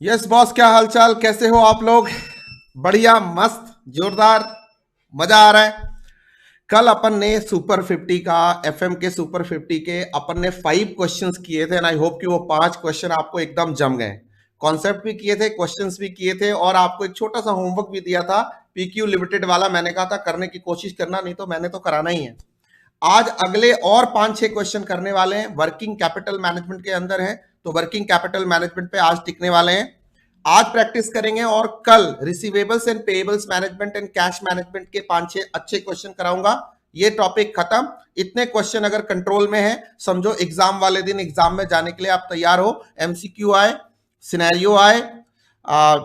Yes boss, क्या हालचाल, कैसे हो आप लोग? बढ़िया, मस्त, जोरदार, मजा आ रहा है। कल अपन ने सुपर 50 का, एफएम के सुपर 50 के अपन ने 5 क्वेश्चंस किए थे एंड आई होप कि वो 5 क्वेश्चन आपको एकदम जम गए। कॉन्सेप्ट भी किए थे, क्वेश्चंस भी किए थे और आपको एक छोटा सा होमवर्क भी दिया था पीक्यू लिमिटेड वाला। मैंने कहा था करने की कोशिश करना, नहीं तो मैंने तो कराना ही है। आज अगले और 5-6 क्वेश्चन करने वाले हैं, वर्किंग कैपिटल मैनेजमेंट के अंदर है, तो वर्किंग कैपिटल मैनेजमेंट पे आज टिकने वाले हैं। आज प्रैक्टिस करेंगे और कल receivables and payables management and cash management के 5-6 अच्छे क्वेश्चन कराऊंगा। ये टॉपिक खत्म। इतने क्वेश्चन अगर कंट्रोल में है, समझो एग्जाम वाले दिन एग्जाम में जाने के लिए आप तैयार हो। एमसीक्यू आए, सिनेरियो आए,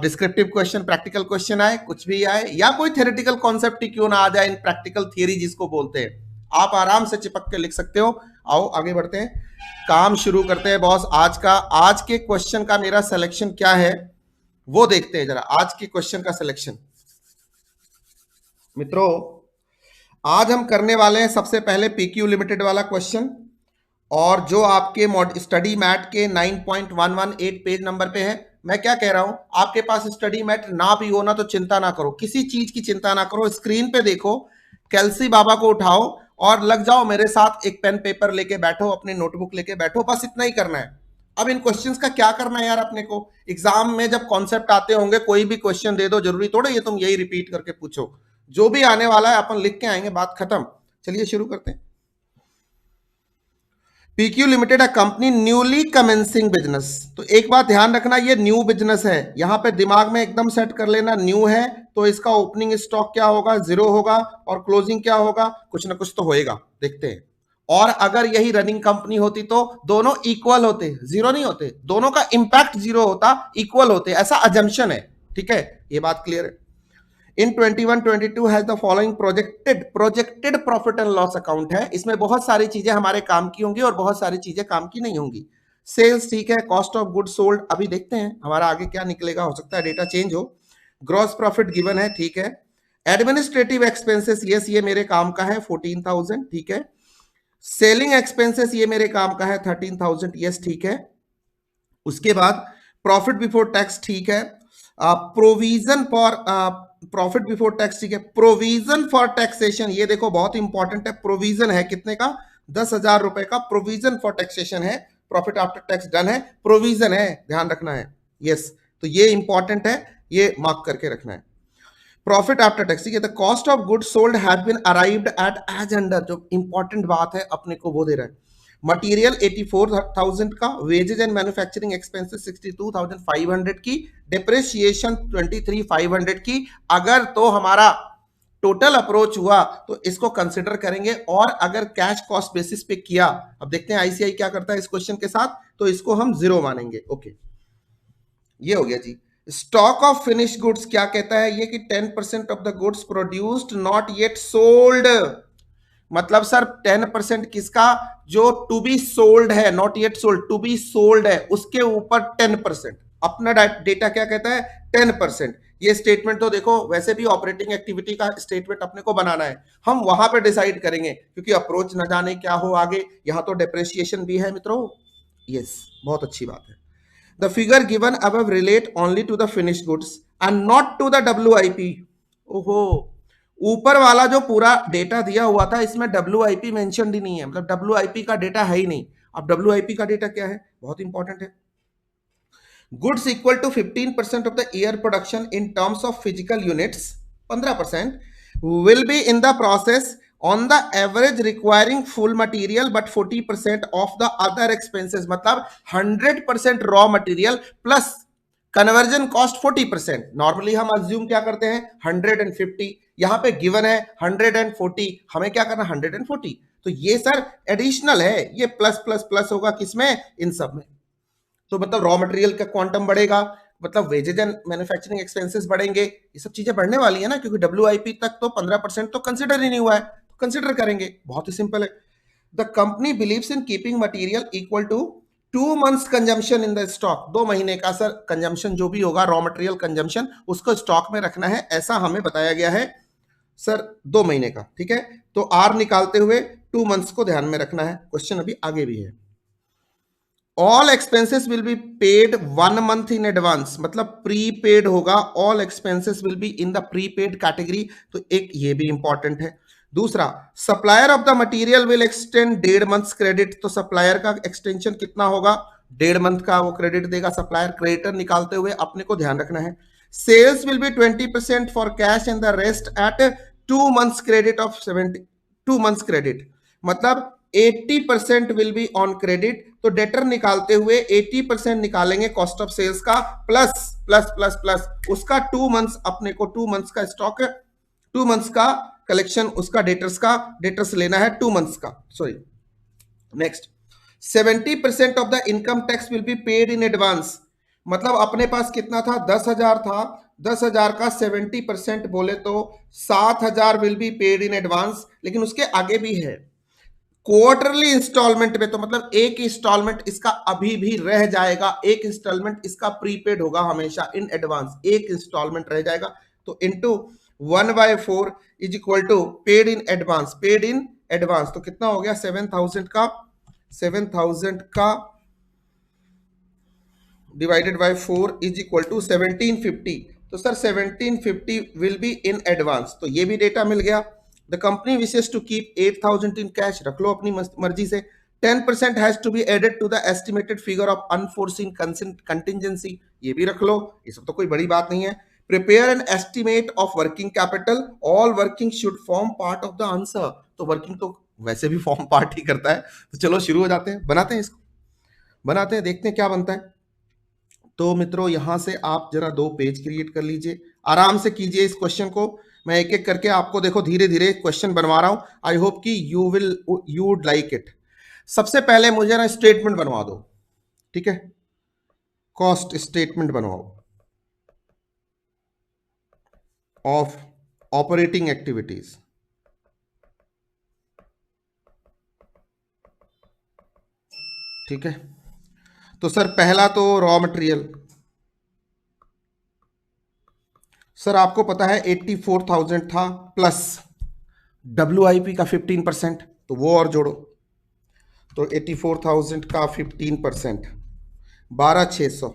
डिस्क्रिप्टिव क्वेश्चन, प्रैक्टिकल क्वेश्चन आए, कुछ भी आए, या कोई थ्योरेटिकल कॉन्सेप्ट ही क्यों ना आ जाए, इन प्रैक्टिकल थियरी जिसको बोलते हैं, आप आराम से चिपक के लिख सकते हो। आओ आगे बढ़ते हैं, काम शुरू करते हैं बॉस। आज के क्वेश्चन का मेरा सिलेक्शन क्या है वो देखते हैं जरा। आज के क्वेश्चन का सिलेक्शन मित्रों, आज हम करने वाले हैं सबसे पहले पीक्यू लिमिटेड वाला क्वेश्चन, और जो आपके स्टडी मैट के 9.118 पेज नंबर पे है। मैं क्या कह रहा हूं, आपके पास स्टडी मैट ना भी हो ना तो चिंता ना करो, किसी चीज की चिंता ना करो, स्क्रीन पे देखो, कैल्सी बाबा को उठाओ और लग जाओ मेरे साथ। एक पेन पेपर लेके बैठो, अपनी नोटबुक लेके बैठो, बस इतना ही करना है। अब इन क्वेश्चंस का क्या करना है यार, अपने को एग्जाम में जब कॉन्सेप्ट आते होंगे, कोई भी क्वेश्चन दे दो, जरूरी थोड़ा ये तुम यही रिपीट करके पूछो। जो भी आने वाला है अपन लिख के आएंगे, बात खत्म। चलिए शुरू करते हैं। पीक्यू लिमिटेड है कंपनी न्यूली कमेंसिंग बिजनेस। तो एक बात ध्यान रखना, ये न्यू बिजनेस है, यहां पे दिमाग में एकदम सेट कर लेना, न्यू है तो इसका ओपनिंग स्टॉक क्या होगा, 0 होगा, और क्लोजिंग क्या होगा, कुछ ना कुछ तो होएगा, देखते हैं। और अगर यही रनिंग कंपनी होती तो दोनों इक्वल होते, 0 नहीं होते, दोनों का इंपैक्ट 0 होता, इक्वल होते, ऐसा अजम्पशन है। ठीक है, ये बात क्लियर है। इन 21-22 has the following projected profit and loss account है। इसमें बहुत सारी चीजें हमारे काम की होंगी और बहुत सारी चीजें काम की नहीं होंगी। सेल्स ठीक है, कॉस्ट ऑफ गुड सोल्ड अभी देखते हैं हमारा आगे क्या निकलेगा, हो सकता है डेटा चेंज हो। ग्रॉस प्रॉफिट गिवन है, ठीक है। एडमिनिस्ट्रेटिव एक्सपेंसेस, यस ये मेरे काम का है, 14,000, ठीक है। सेलिंग एक्सपेंसेस ये मेरे काम का है, 13,000, यस ठीक है। उसके बाद प्रॉफिट बिफोर टैक्स, ठीक है। Provision for profit before tax, ठीक है। प्रोविजन फॉर टैक्सेशन, ये देखो बहुत इंपॉर्टेंट है, प्रोविजन है कितने का, 10,000 रुपए का प्रोविजन फॉर टैक्सेशन है। प्रॉफिट आफ्टर टैक्स डन है, प्रोविजन है, ध्यान रखना है, यस। तो ये इंपॉर्टेंट है, ये मार्क करके रखना है। प्रॉफिट आफ्टर टैक्स, ठीक है। The cost of good sold have been arrived at as under, जो इंपॉर्टेंट बात है अपने को वो दे रहा है। मटीरियल 84,000 का, वेजेज एंड मैन्युफैक्चरिंग एक्सपेंसेस 62,500 की, डिप्रिसिएशन 23,500 की। अगर तो हमारा टोटल अप्रोच हुआ तो इसको कंसिडर करेंगे, और अगर कैश कॉस्ट बेसिस पे किया, अब देखते हैं आईसीआई क्या करता है इस क्वेश्चन के साथ, तो इसको हम 0 मानेंगे। ओके, ये हो गया जी। स्टॉक ऑफ फिनिश गुड्स क्या कहता है ये, कि 10% of the goods produced not yet sold. मतलब सर 10% किसका, जो टू बी सोल्ड है, not yet sold, to be sold है, उसके ऊपर 10%। अपना डेटा क्या कहता है, 10%। ये स्टेटमेंट तो देखो, वैसे भी ऑपरेटिंग एक्टिविटी का स्टेटमेंट अपने को बनाना है, हम वहां पे डिसाइड करेंगे, क्योंकि अप्रोच न जाने क्या हो आगे। यहां तो डेप्रिसिएशन भी है मित्रों, यस, बहुत अच्छी बात है। The figure given above relate only to the finished goods and not to the WIP। ओहो, ऊपर वाला जो पूरा डेटा दिया हुआ था इसमें WIP मेंशन ही नहीं है, मतलब WIP का डेटा है ही नहीं। अब WIP का डेटा क्या है, बहुत इंपॉर्टेंट है। Goods equal to 15% of the year production in terms of physical units, 15% will be in the process on the average requiring full material but 40% of the other expenses. मतलब 100% raw material plus conversion cost 40%। Normally हम assume क्या करते हैं, 150, यहां पे given है 140, हमें क्या करना, 140। तो ये सर एडिशनल है, ये प्लस प्लस प्लस होगा किसमें, इन सब में। तो मतलब रॉ मटेरियल का क्वांटम बढ़ेगा, मतलब वेजेज एंड मैन्युफैक्चरिंग एक्सपेंसेस बढ़ेंगे, ये सब चीजें बढ़ने वाली है ना, क्योंकि WIP तक तो 15% तो कंसिडर ही नहीं हुआ है, तो कंसिडर करेंगे, बहुत ही सिंपल है। The company believes in keeping material equal to 2 months consumption in the stock. 2 महीने का सर कंजम्पशन जो भी होगा, रॉ मटेरियल कंजम्पशन, उसको स्टॉक में रखना है, ऐसा हमें बताया गया है सर, 2 महीने का, ठीक है। तो आर निकालते हुए 2 months को ध्यान में रखना है। क्वेश्चन अभी आगे भी है। All expenses will be paid 1 month in advance, मतलब प्री पेड होगा, all expenses will be in the pre paid category, तो एक ये भी इंपॉर्टेंट है। दूसरा, supplier of the material will extend 1.5 months credit, तो सप्लायर का एक्सटेंशन कितना होगा, 1.5 मंथ का वो क्रेडिट देगा सप्लायर, क्रेडिटर निकालते हुए अपने को ध्यान रखना है। Sales will be 20% for cash and the rest at 2 months credit of 2 months credit, मतलब 80% विल बी ऑन क्रेडिट, तो डेटर निकालते हुए 80% निकालेंगे कॉस्ट ऑफ सेल्स का, प्लस प्लस प्लस प्लस उसका 2 मंथ्स, अपने को 2 मंथ्स का स्टॉक, 2 मंथ्स का कलेक्शन, उसका डेटर्स का, डेटर्स लेना है 2 मंथ्स का, sorry. Next, 70% of the income tax will be paid in advance, मतलब अपने पास कितना था, 10,000 था, 10,000 का 70% बोले तो 7,000 will be paid in advance, लेकिन उसके आगे भी है क्वार्टरली इंस्टॉलमेंट में, तो मतलब एक इंस्टॉलमेंट इसका अभी भी रह जाएगा, एक इंस्टॉलमेंट इसका प्रीपेड होगा हमेशा इन एडवांस, एक इंस्टॉलमेंट रह जाएगा, तो into 1/4 is equal to paid in advance, paid in advance, तो कितना हो गया 7,000 का divided by 4 is equal to 1750, तो sir 1750 will be in advance, तो ये भी डेटा मिल गया। The company wishes to keep 8,000 in cash, रख लो अपनी मर्जी से। 10% has to be added to the estimated figure of unforeseen contingency, ये भी रख लो, ये सब तो कोई बड़ी बात नहीं है। Prepare an estimate of working capital, all working should form part of the answer, तो वर्किंग तो वैसे भी फॉर्म पार्ट ही करता है, तो चलो शुरू हो जाते हैं, बनाते हैं इसको, बनाते हैं, देखते हैं क्या बनता है। तो मित्रों यहां से आप जरा 2 पेज क्रिएट कर लीजिए, आराम से कीजिए इस क्वेश्चन को, मैं एक एक करके आपको देखो धीरे धीरे क्वेश्चन बनवा रहा हूं, आई होप कि यू वुड लाइक इट। सबसे पहले मुझे ना स्टेटमेंट बनवा दो, ठीक है, कॉस्ट स्टेटमेंट बनवाओ ऑफ ऑपरेटिंग एक्टिविटीज, ठीक है। तो सर पहला तो रॉ मटेरियल, सर आपको पता है 84,000 था, प्लस WIP का 15%, तो वो और जोड़ो, तो 84,000 का 15%, 12,600,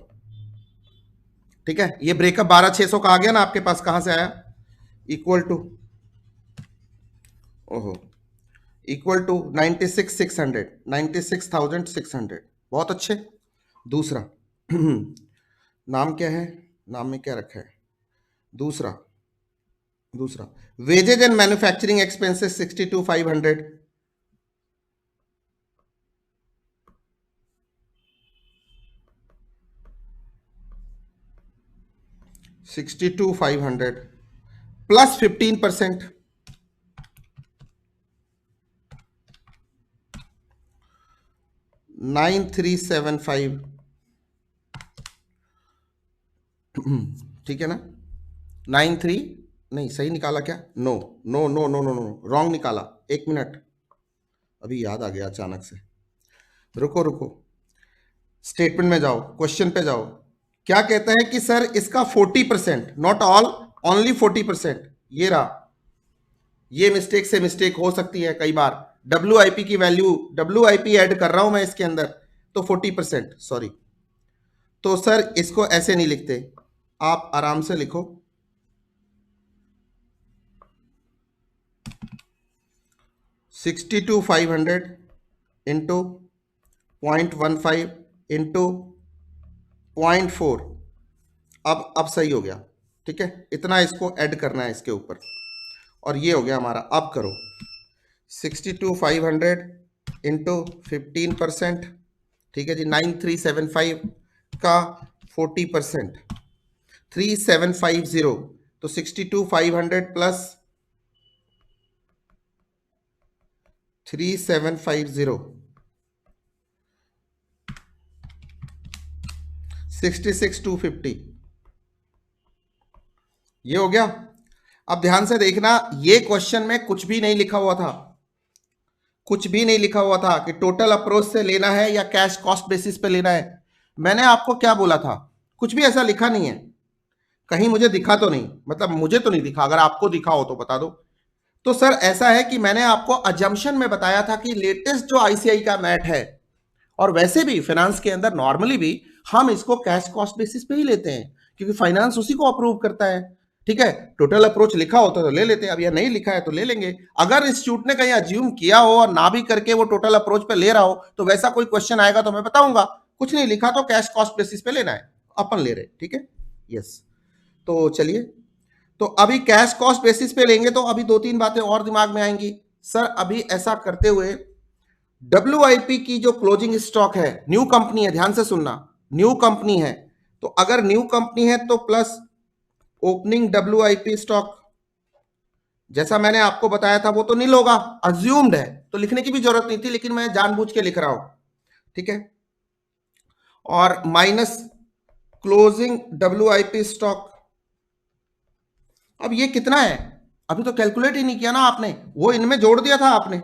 ठीक है। ये ब्रेकअप 12,600 का आ गया ना आपके पास, कहां से आया, इक्वल टू, ओहो, इक्वल टू 96,600, 96,600, बहुत अच्छे। दूसरा नाम क्या है, नाम में क्या रखा है, दूसरा दूसरा wages and manufacturing expenses 62,500, 62,500 plus 15%, 9,375, ठीक है ना, 93, नहीं सही निकाला क्या, no no no no no no wrong निकाला, 1 मिनट, अभी याद आ गया अचानक से, रुको रुको, स्टेटमेंट में जाओ, क्वेश्चन पे जाओ, क्या कहते हैं कि सर इसका 40%, नॉट ऑल, ओनली 40%, ये रहा, ये मिस्टेक से मिस्टेक हो सकती है कई बार, WIP की वैल्यू, WIP ऐड कर रहा हूं मैं इसके अंदर, तो 40%, सॉरी, तो सर इसको ऐसे नहीं लिखते, आप आराम से लिखो 62,500 इंटू 0.15 इंटू 0.4, अब सही हो गया, ठीक है, इतना इसको ऐड करना है इसके ऊपर, और ये हो गया हमारा, अब करो 62,500 इंटू 15%, ठीक है जी, 9,375 का 40%, 3,750, तो 62,500 प्लस 3,750, 66,250, ये हो गया। अब ध्यान से देखना, ये क्वेश्चन में कुछ भी नहीं लिखा हुआ था, कुछ भी नहीं लिखा हुआ था कि टोटल अप्रोच से लेना है या कैश कॉस्ट बेसिस पे लेना है। मैंने आपको क्या बोला था, कुछ भी ऐसा लिखा नहीं है, कहीं मुझे दिखा तो नहीं, मतलब मुझे तो नहीं दिखा, अगर आपको दिखा हो तो बता दो। तो सर ऐसा है कि मैंने आपको अजम्पशन में बताया था कि लेटेस्ट जो ICI का मैट है और वैसे भी फाइनेंस के अंदर नॉर्मली भी हम इसको कैश कॉस्ट बेसिस पे ही लेते हैं, क्योंकि फाइनेंस उसी को अप्रूव करता है। ठीक है, टोटल अप्रोच लिखा होता तो ले लेते हैं, अब यह नहीं लिखा है तो ले लेंगे। अगर इंस्टीट्यूट ने कहीं अज्यूम किया हो और ना भी करके वो टोटल अप्रोच पे ले रहा हो तो वैसा कोई क्वेश्चन आएगा तो मैं बताऊंगा, कुछ नहीं लिखा तो कैश कॉस्ट बेसिस पे लेना है, अपन ले रहे। ठीक है, यस। तो चलिए, तो अभी कैश कॉस्ट बेसिस पे लेंगे तो अभी 2-3 बातें और दिमाग में आएंगी। सर अभी ऐसा करते हुए WIP की जो क्लोजिंग स्टॉक है, न्यू कंपनी है, ध्यान से सुनना, न्यू कंपनी है, तो अगर न्यू कंपनी है तो प्लस ओपनिंग WIP स्टॉक, जैसा मैंने आपको बताया था वो तो नील होगा, अज्यूम्ड है, तो लिखने की भी जरूरत नहीं थी, लेकिन मैं जानबूझ के लिख रहा हूं। ठीक है, और माइनस क्लोजिंग WIP स्टॉक। अब ये कितना है, अभी तो कैलकुलेट ही नहीं किया ना आपने, वो इनमें जोड़ दिया था आपने,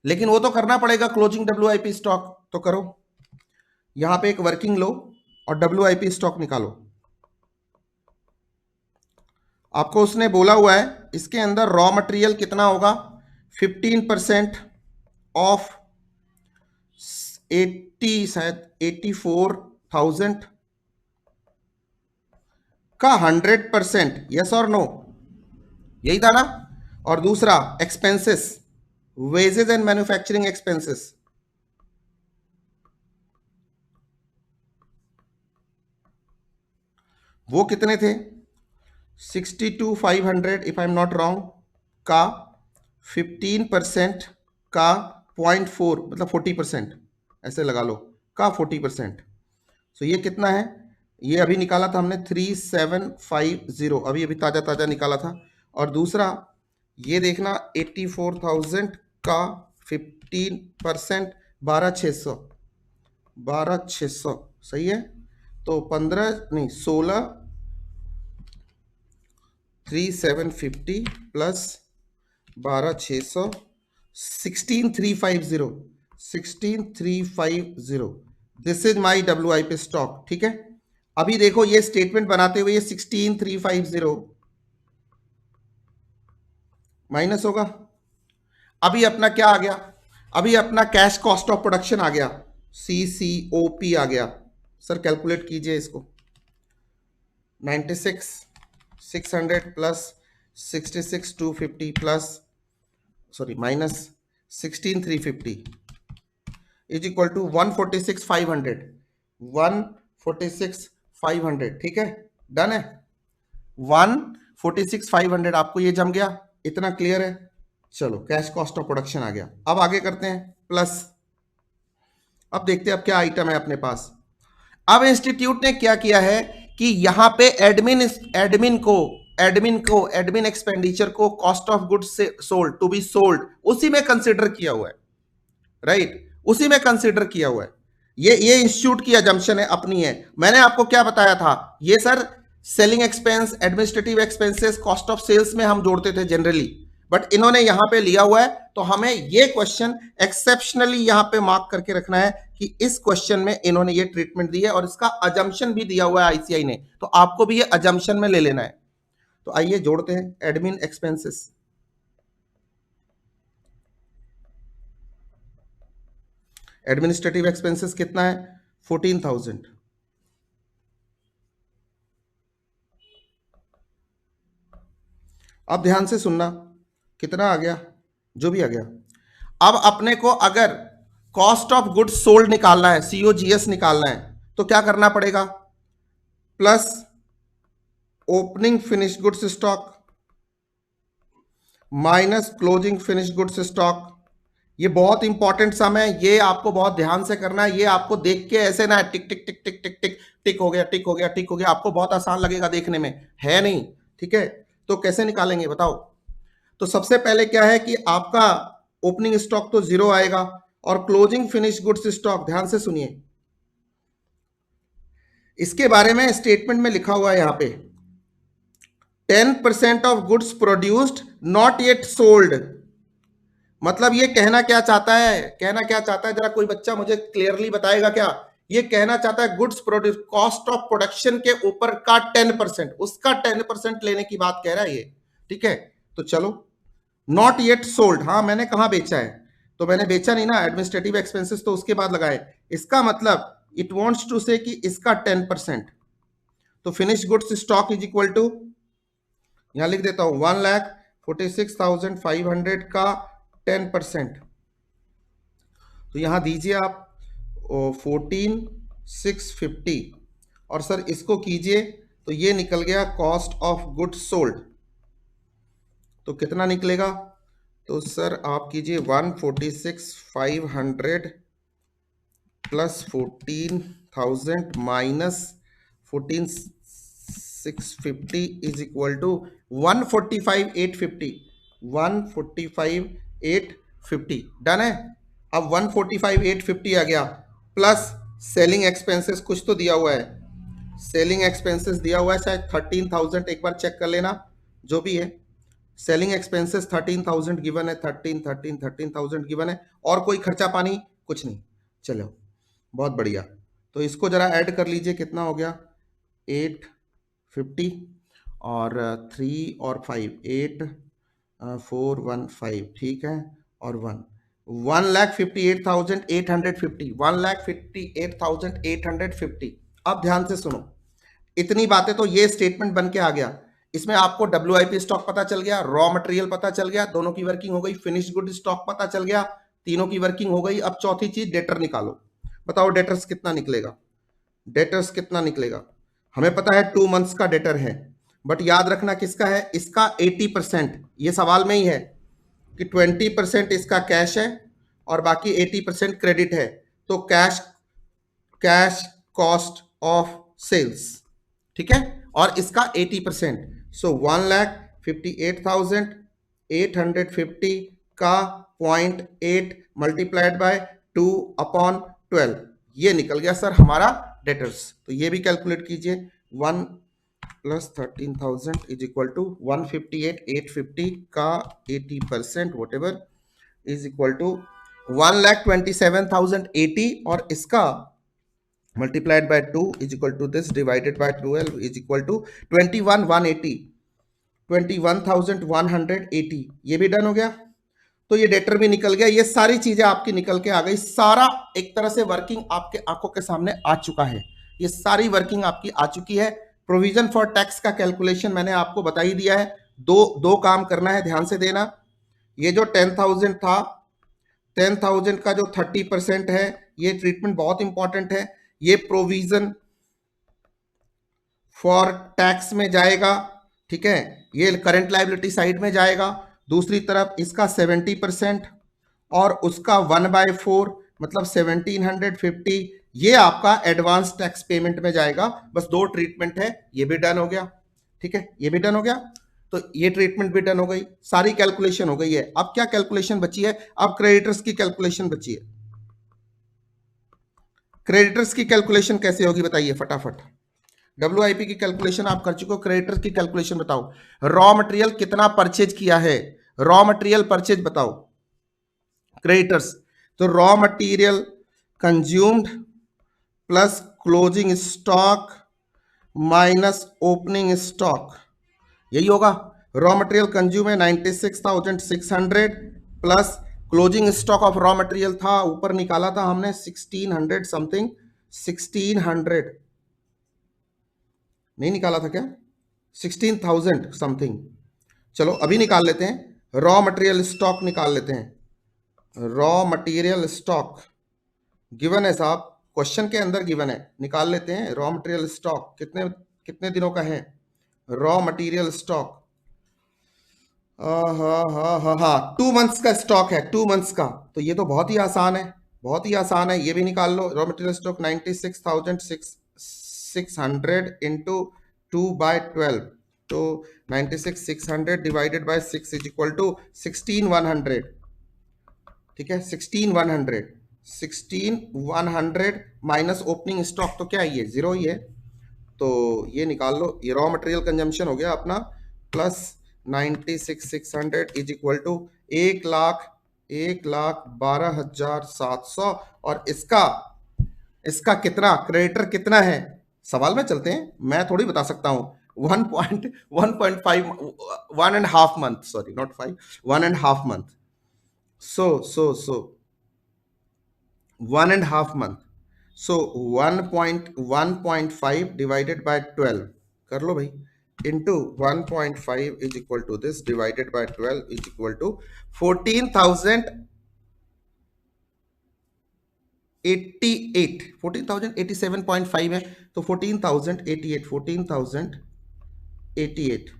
लेकिन वो तो करना पड़ेगा क्लोजिंग WIP स्टॉक, तो करो। यहां पे एक वर्किंग लो और WIP स्टॉक निकालो। आपको उसने बोला हुआ है इसके अंदर रॉ मटेरियल कितना होगा, 15% ऑफ 80, शायद 84,000 का 100%, यस और नो, यही था ना। और दूसरा expenses, wages and manufacturing expenses, वो कितने थे, 62,500 if I am not wrong, का 15% का 0.4 मतलब 40%, ऐसे लगा लो, का 40%। सो ये कितना है, ये अभी निकाला था हमने 3750, अभी अभी ताजा ताजा निकाला था। और दूसरा ये देखना 84,000 का 15%, 12,600 सही है। तो 15 नहीं 16, 3750 plus 12,600, 16,350, this is my WIP stock. ठीक है, अभी देखो ये स्टेटमेंट बनाते हुए ये 16,350 माइनस होगा। अभी अपना क्या आ गया, अभी अपना कैश कॉस्ट ऑफ प्रोडक्शन आ गया, CCOP आ गया। सर कैलकुलेट कीजिए इसको, 96,600 plus 66,250 plus sorry minus 16,350 is equal to 146,500, 146,500। ठीक है, डन है, 146,500 आपको ये जम गया, इतना क्लियर है। चलो कैश कॉस्ट ऑफ प्रोडक्शन आ गया। अब आगे करते हैं प्लस, अब देखते हैं अब क्या आइटम है अपने पास। अब इंस्टीट्यूट ने क्या किया है कि यहां पे एडमिन एक्सपेंडिचर को कॉस्ट ऑफ गुड्स से सोल्ड टू बी सोल्ड उसी में कंसिडर किया हुआ है, राइट, उसी में कंसिडर किया हुआ है। ये इंस्टीट्यूट की अजम्पशन है, अपनी है। मैंने आपको क्या बताया था, ये sir selling expense, administrative expenses, cost of sales में हम जोड़ते थे जनरली, बट इन्होंने यहां पे लिया हुआ है, तो हमें ये क्वेश्चन एक्सेप्शनली यहां पे मार्क करके रखना है कि इस क्वेश्चन में इन्होंने ये ट्रीटमेंट दी है और इसका अजम्पशन भी दिया हुआ है ICI ने, तो आपको भी ये अजम्पशन में ले लेना है। तो आइए जोड़ते हैं एडमिन एक्सपेंसेस, एडमिनिस्ट्रेटिव एक्सपेंसेस कितना है 14,000, अब ध्यान से सुनना, कितना आ गया, जो भी आ गया। अब अपने को अगर कॉस्ट ऑफ गुड्स सोल्ड निकालना है, COGS निकालना है, तो क्या करना पड़ेगा, plus opening finish goods stock minus closing finish goods stock. ये बहुत इंपॉर्टेंट सम है, ये आपको बहुत ध्यान से करना है। ये आपको देख के ऐसे ना टिक टिक टिक टिक टिक टिक टिक हो गया, टिक हो गया, टिक हो गया, आपको बहुत आसान लगेगा देखने में, है नहीं। ठीक है, तो कैसे निकालेंगे बताओ। तो सबसे पहले क्या है कि आपका ओपनिंग स्टॉक तो 0 आएगा और क्लोजिंग फिनिश गुड्स स्टॉक, ध्यान से सुनिए, इसके बारे में स्टेटमेंट में लिखा हुआ है यहां पे 10% of goods produced not yet sold. मतलब ये कहना क्या चाहता है, कहना क्या चाहता है, जरा कोई बच्चा मुझे क्लियरली बताएगा क्या। ये कहना चाहता है goods produce, cost of production के ऊपर का 10%, उसका 10% लेने की बात कह रहा है ये। ठीक है, तो चलो, नॉट येट सोल्ड, हाँ मैंने कहा बेचा है, तो मैंने बेचा नहीं ना, एडमिनिस्ट्रेटिव एक्सपेंसेस तो उसके बाद लगाए। इसका मतलब इट वांट्स टू से कि इसका 10%, तो finish goods stock is equal to, यहां लिख देता हूं 1,46,500 का 10%, तो यहां दीजिए आप 14,650, और सर इसको कीजिए तो ये निकल गया कॉस्ट ऑफ गुड्स सोल्ड, तो कितना निकलेगा, तो सर आप कीजिए 146,500 plus 14,000 minus 14,650 is equal to 145,850, 145,850 done है। अब 145,850 आ गया, प्लस सेलिंग एक्सपेंसेस कुछ तो दिया हुआ है, सेलिंग एक्सपेंसेस दिया हुआ है शायद 13,000, एक बार चेक कर लेना जो भी है। सेलिंग एक्सपेंसेस 13,000 गिवन है, 13,000 गिवन है, और कोई खर्चा पानी कुछ नहीं। चलो बहुत बढ़िया, तो इसको जरा ऐड कर लीजिए, कितना हो गया 850 और 3 और 5 8,415, ठीक है, और 1,58,850, 1,58,850। अब ध्यान से सुनो, इतनी बातें तो ये स्टेटमेंट बन के आ गया, इसमें आपको WIP स्टॉक पता चल गया, रॉ मटेरियल पता चल गया, दोनों की वर्किंग हो गई, फिनिश गुड स्टॉक पता चल गया, तीनों की वर्किंग हो गई। अब चौथी चीज डेटर निकालो, बताओ डेटर्स कितना निकलेगा, डेटर्स कितना निकलेगा। हमें पता है 2 मंथ्स का डेटर है, बट याद रखना किसका है, इसका 80%, ये सवाल में ही है कि 20% इसका कैश है और बाकी 80% क्रेडिट है, तो कैश कॉस्ट ऑफ सेल्स, ठीक है, और इसका 80%, सो 1,58,850 का 0.8 मल्टीप्लाइड बाय 2/12, ये निकल गया सर हमारा डेटर्स। तो ये भी कैलकुलेट कीजिए, 1 प्लस 13,000 इज इक्वल टू 158,850 का 80% whatever is equal to 1,27,080, और इसका multiplied by 2 is equal to this divided by 12 is equal to 21,180, 21,180, ये भी डन हो गया। तो ये डेटर भी निकल गया, ये सारी चीजें आपकी निकल के आ गई, सारा एक तरह से वर्किंग आपके आंखों के सामने आ चुका है, ये सारी वर्किंग आपकी आ चुकी है। प्रोविजन फॉर टैक्स का कैलकुलेशन मैंने आपको बता ही दिया है, दो काम करना है, ध्यान से देना। ये जो 10,000 था, 10,000 का जो 30% है, ये ट्रीटमेंट बहुत इंपॉर्टेंट है, ये प्रोविजन फॉर टैक्स में जाएगा, ठीक है, ये करंट लायबिलिटी साइड में जाएगा। दूसरी तरफ इसका 70% और उसका 1/4 मतलब 1,750, ये आपका एडवांस टैक्स पेमेंट में जाएगा। बस 2 ट्रीटमेंट है, ये भी डन हो गया, ठीक है, ये भी डन हो गया, तो ये ट्रीटमेंट भी डन हो गई, सारी कैलकुलेशन हो गई है। अब क्या कैलकुलेशन बची है, अब क्रेडिटर्स की कैलकुलेशन बची है। क्रेडिटर्स की कैलकुलेशन कैसे होगी बताइए फटाफट, WIP की कैलकुलेशन आप कर चुके हो, क्रेडिटर्स की कैलकुलेशन बताओ। रॉ मटेरियल कितना परचेज किया है, रॉ मटेरियल परचेज बताओ क्रेडिटर्स, तो raw material consumed plus closing stock minus opening stock, यही होगा। रॉ मटेरियल कंज्यूम है 96,600 plus closing stock of raw material था, ऊपर निकाला था हमने 1,600 समथिंग, 1,600 नहीं निकाला था क्या, 16,000 समथिंग। चलो अभी निकाल लेते हैं, रॉ मटेरियल स्टॉक निकाल लेते हैं। रॉ मटेरियल स्टॉक गिवन है साहब, क्वेश्चन के अंदर गिवन है, निकाल लेते हैं। रॉ मटेरियल स्टॉक कितने कितने दिनों का है, रॉ मटेरियल स्टॉक, हाँ 2 मंथ्स का स्टॉक है, 2 मंथ्स का, तो ये तो बहुत ही आसान है, बहुत ही आसान है, ये भी निकाल लो। रॉ मटेरियल स्टॉक 96,600 इंटू 2/12, तो 96,600 divided by 6 is equal to 16,100, ठीक है, 16,100 माइनस ओपनिंग स्टॉक, तो क्या है ये 0 ही है, तो ये निकाल लो। ये रॉ मटेरियल कंजम्पशन हो गया अपना, प्लस 96,600 इज इक्वल टू 1,12,700, और इसका कितना क्रेडिटर कितना है, सवाल में चलते हैं, मैं थोड़ी बता सकता हूं। 1.5 1.5 1.5 month, sorry not 5, 1.5 month, So 1.5 month. So 1.1.5 divided by 12 कर लो भाई, into 1.5 is equal to this divided by 12 is equal to 14,088, 14,087.5 है, तो 14,088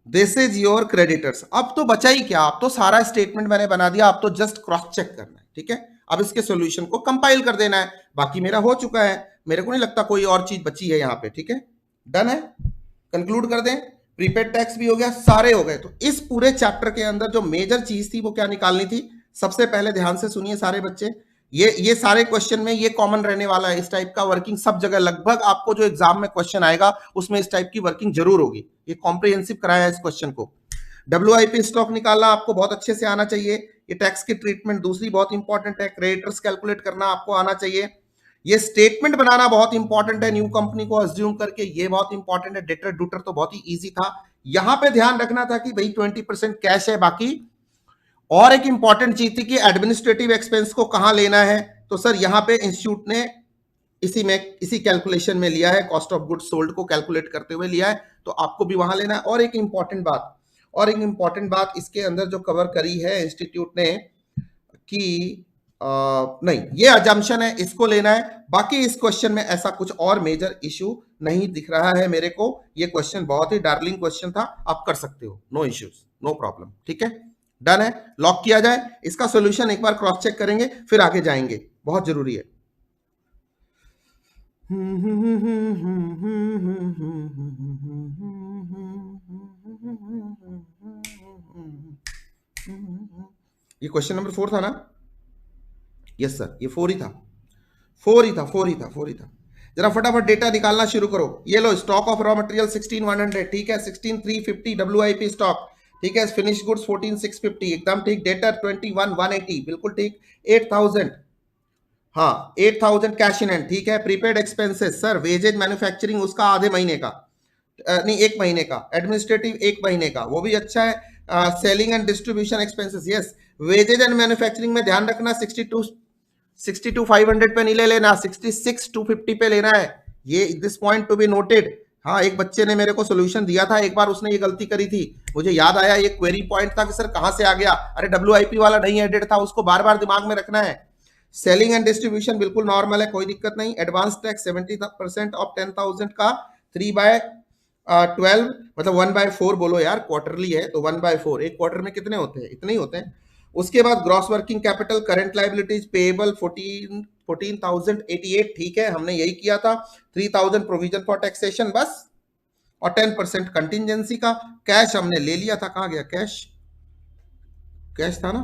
दिस इज योर क्रेडिटर्स। अब तो बचा ही क्या, अब तो सारा स्टेटमेंट मैंने बना दिया, अब तो जस्ट क्रॉस चेक करना है, ठीक है। अब इसके सॉल्यूशन को कंपाइल कर देना है, बाकी मेरा हो चुका है, मेरे को नहीं लगता कोई और चीज बची है यहाँ पे, ठीक है। डन है, कंक्लूड कर दें। प्रीपेड टैक्स भी हो गया, सारे हो गए। तो इस पूरे चैप्टर के अंदर जो मेजर चीज थी वो क्या निकालनी थी, सबसे पहले ध्यान से सुनिए सारे बच्चे, ये सारे क्वेश्चन में ये कॉमन रहने वाला है, इस टाइप का वर्किंग सब जगह लगभग आपको जो एग्जाम में क्वेश्चन आएगा उसमें इस टाइप की वर्किंग जरूर होगी। ये कॉम्प्रिहेंसिव कराया है इस क्वेश्चन को। WIP स्टॉक निकालना आपको बहुत अच्छे से आना चाहिए। ये टैक्स की ट्रीटमेंट दूसरी बहुत इंपॉर्टेंट है। क्रेडिटर्स कैलकुलेट करना आपको आना चाहिए। ये स्टेटमेंट बनाना बहुत इंपॉर्टेंट है, न्यू कंपनी को अज्यूम करके, ये बहुत इंपॉर्टेंट है। डेटर डूटर तो बहुत ही इजी था। यहां पे ध्यान रखना था कि भाई 20% कैश है बाकी, और एक इंपॉर्टेंट चीज थी कि एडमिनिस्ट्रेटिव एक्सपेंस को कहां लेना है। तो सर यहां पे इंस्टीट्यूट ने इसी कैलकुलेशन में लिया है, कॉस्ट ऑफ गुड्स सोल्ड को कैलकुलेट करते हुए लिया है, तो आपको भी वहां लेना है। और एक इंपॉर्टेंट बात इसके अंदर जो कवर करी है इंस्टीट्यूट ने कि नहीं, ये अजम्पशन है, इसको लेना है। बाकी इस क्वेश्चन में ऐसा कुछ और मेजर इशू नहीं दिख रहा है मेरे को। ये क्वेश्चन बहुत ही डार्लिंग क्वेश्चन था, आप कर सकते हो, नो इश्यूज, नो प्रॉब्लम, ठीक है। डन है, लॉक किया जाए। इसका सॉल्यूशन एक बार क्रॉस चेक करेंगे, फिर आगे जाएंगे, बहुत जरूरी है। ये क्वेश्चन नंबर 4 था ना? यस सर, ये 4 ही था, 4 ही था। जरा फटाफट डेटा निकालना शुरू करो। ये लो, स्टॉक ऑफ रॉ मटेरियल 16,100, ठीक है। 16,350 WIP स्टॉक, ठीक है। फिनिश गुड्स 14,650, एकदम ठीक। डेटर 21,180, बिल्कुल ठीक। 8,000, हाँ 8,000 कैश इन हैंड, ठीक है। Prepaid expenses sir, wages manufacturing उसका आधे महीने का, नहीं 1 महीने का। एडमिनिस्ट्रेटिव 1 महीने का, वो भी अच्छा है। Selling and distribution expenses, yes. Wages and manufacturing में ध्यान रखना 62,500 पे नहीं ले लेना, 66,250 पे लेना है। ये this point two be noted. हाँ, एक बच्चे ने मेरे को सोल्यूशन दिया था एक बार, उसने ये गलती करी थी, मुझे याद आया, ये क्वेरी पॉइंट था कि सर कहां से आ गया। अरे WIP वाला नहीं एडेड था, उसको बार बार दिमाग में रखना है। सेलिंग एंड डिस्ट्रीब्यूशन बिल्कुल नॉर्मल है, कोई दिक्कत नहीं। एडवांस टैक्स 70% ऑफ 10,000 का 3/12, मतलब 1/4 बोलो यार, क्वार्टरली है तो 1/4, एक क्वार्टर में कितने होते हैं, इतने ही होते हैं। उसके बाद gross working capital, current liabilities payable 14,088, ठीक है, हमने यही किया था। 3,000 प्रोविजन फॉर टैक्सेशन बस, और 10% कंटिजेंसी का। कैश हमने ले लिया था, कहां गया कैश, कैश था ना,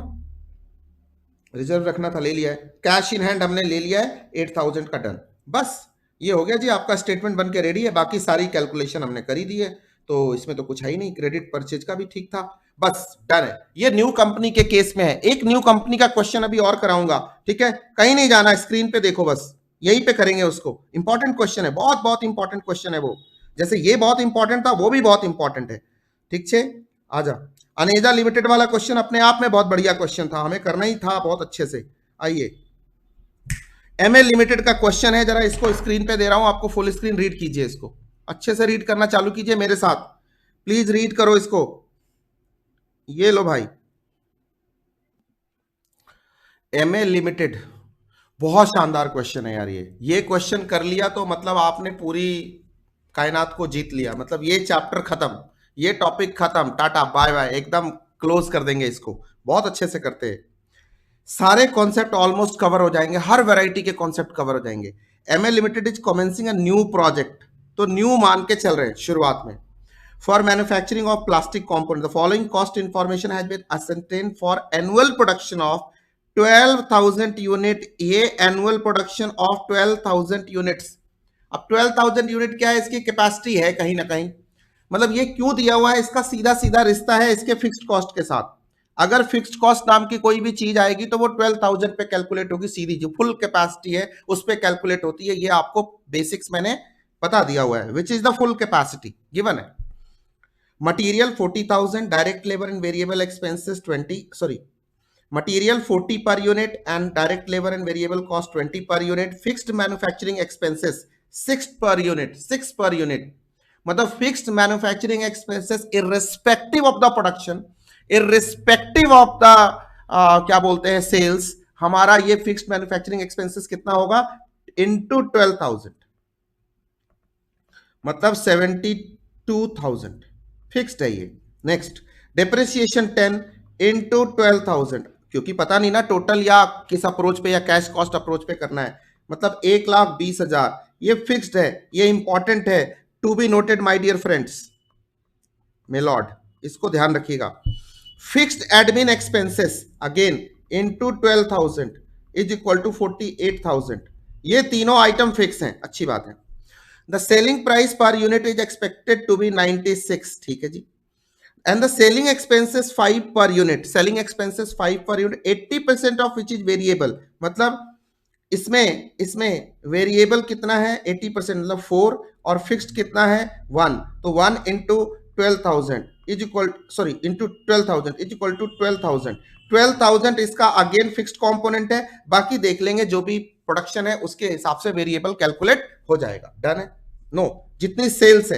रिजर्व रखना था, ले लिया है। कैश इन हैंड हमने ले लिया है 8,000 का, डन। बस ये हो गया जी, आपका स्टेटमेंट बन के रेडी है। बाकी सारी कैलकुलेशन हमने करी दी है, तो इसमें तो कुछ है ही नहीं। क्रेडिट परचेज का भी ठीक था, बस डन है। ये न्यू कंपनी के केस में है। एक न्यू कंपनी का क्वेश्चन अभी और कराऊंगा, ठीक है, कहीं नहीं जाना, स्क्रीन पे देखो, बस यहीं पे करेंगे उसको। इंपॉर्टेंट क्वेश्चन है, बहुत बहुत इंपॉर्टेंट क्वेश्चन है वो, जैसे ये बहुत इंपॉर्टेंट था, वो भी बहुत इंपॉर्टेंट है, ठीक है। आजा, अनेजा लिमिटेड वाला क्वेश्चन अपने आप में बहुत बढ़िया क्वेश्चन था, हमें करना ही था बहुत अच्छे से। आइए, ML लिमिटेड का क्वेश्चन है, जरा इसको स्क्रीन पे दे रहा हूं आपको, फुल स्क्रीन रीड कीजिए, इसको अच्छे से रीड करना चालू कीजिए मेरे साथ, प्लीज रीड करो इसको। ये लो भाई, ML लिमिटेड, बहुत शानदार क्वेश्चन है यार। ये क्वेश्चन कर लिया तो मतलब आपने पूरी कायनात को जीत लिया, मतलब ये चैप्टर खत्म, ये टॉपिक खत्म, टाटा बाय बाय, एकदम क्लोज कर देंगे इसको। बहुत अच्छे से करते हैं, सारे कॉन्सेप्ट ऑलमोस्ट कवर हो जाएंगे, हर वैरायटी के कॉन्सेप्ट कवर हो जाएंगे। ML limited is commencing a new project, तो न्यू मान के चल रहे हैं शुरुआत में। For manufacturing of plastic component, the following cost information has been ascertained for annual production of 12,000 unit. ये एनुअल प्रोडक्शन ऑफ 12,000 यूनिट्स। अब 12,000 यूनिट क्या है, इसकी कैपेसिटी है कहीं ना कहीं, मतलब ये क्यों दिया हुआ है, इसका सीधा सीधा रिश्ता है इसके फिक्स्ड कॉस्ट के साथ। अगर फिक्स्ड कॉस्ट नाम की कोई भी चीज आएगी तो वो 12,000 पे कैलकुलेट होगी, सीधी जो फुल कैपेसिटी है उस पे कैलकुलेट होती है। ये आपको बेसिक्स मैंने बता दिया हुआ है, which is the full capacity given है। Material 40,000, direct labour and variable expenses 20, sorry material 40 per unit and direct labour and variable cost 20 per unit, fixed manufacturing expenses 6 per unit, 6 per unit, मतलब fixed manufacturing expenses irrespective of the production, irrespective of the क्या बोलते हैं sales, हमारा ये fixed manufacturing expenses कितना होगा into 12,000, मतलब 72,000 fixed है ये। नेक्स्ट डेप्रिसिएशन 10 इंटू 12,000, क्योंकि पता नहीं ना टोटल या किस अप्रोच पे या कैश कॉस्ट अप्रोच पे करना है, मतलब 1,20,000 ये फिक्स्ड है, ये इंपॉर्टेंट है, to be noted my dear friends, my lord, इसको ध्यान रखिएगा। Fixed admin expenses again into 12,000 is equal to 48,000, ये तीनों आइटम फिक्स हैं, अच्छी बात है। The selling price per unit is expected to be 96, ठीक है जी, and the selling expenses 5 per unit, selling expenses 5 per unit, 80% of which is variable, मतलब इसमें इसमें वेरिएबल कितना है 80%, मतलब 4, और फिक्स्ड कितना है 1, तो 1 into 12,000 is equal, sorry into 12,000 is equal to 12,000, 12,000 इसका अगेन फिक्स्ड कंपोनेंट है, बाकी देख लेंगे जो भी प्रोडक्शन है उसके हिसाब से वेरिएबल कैलकुलेट हो जाएगा, डन है। नो, जितनी सेल्स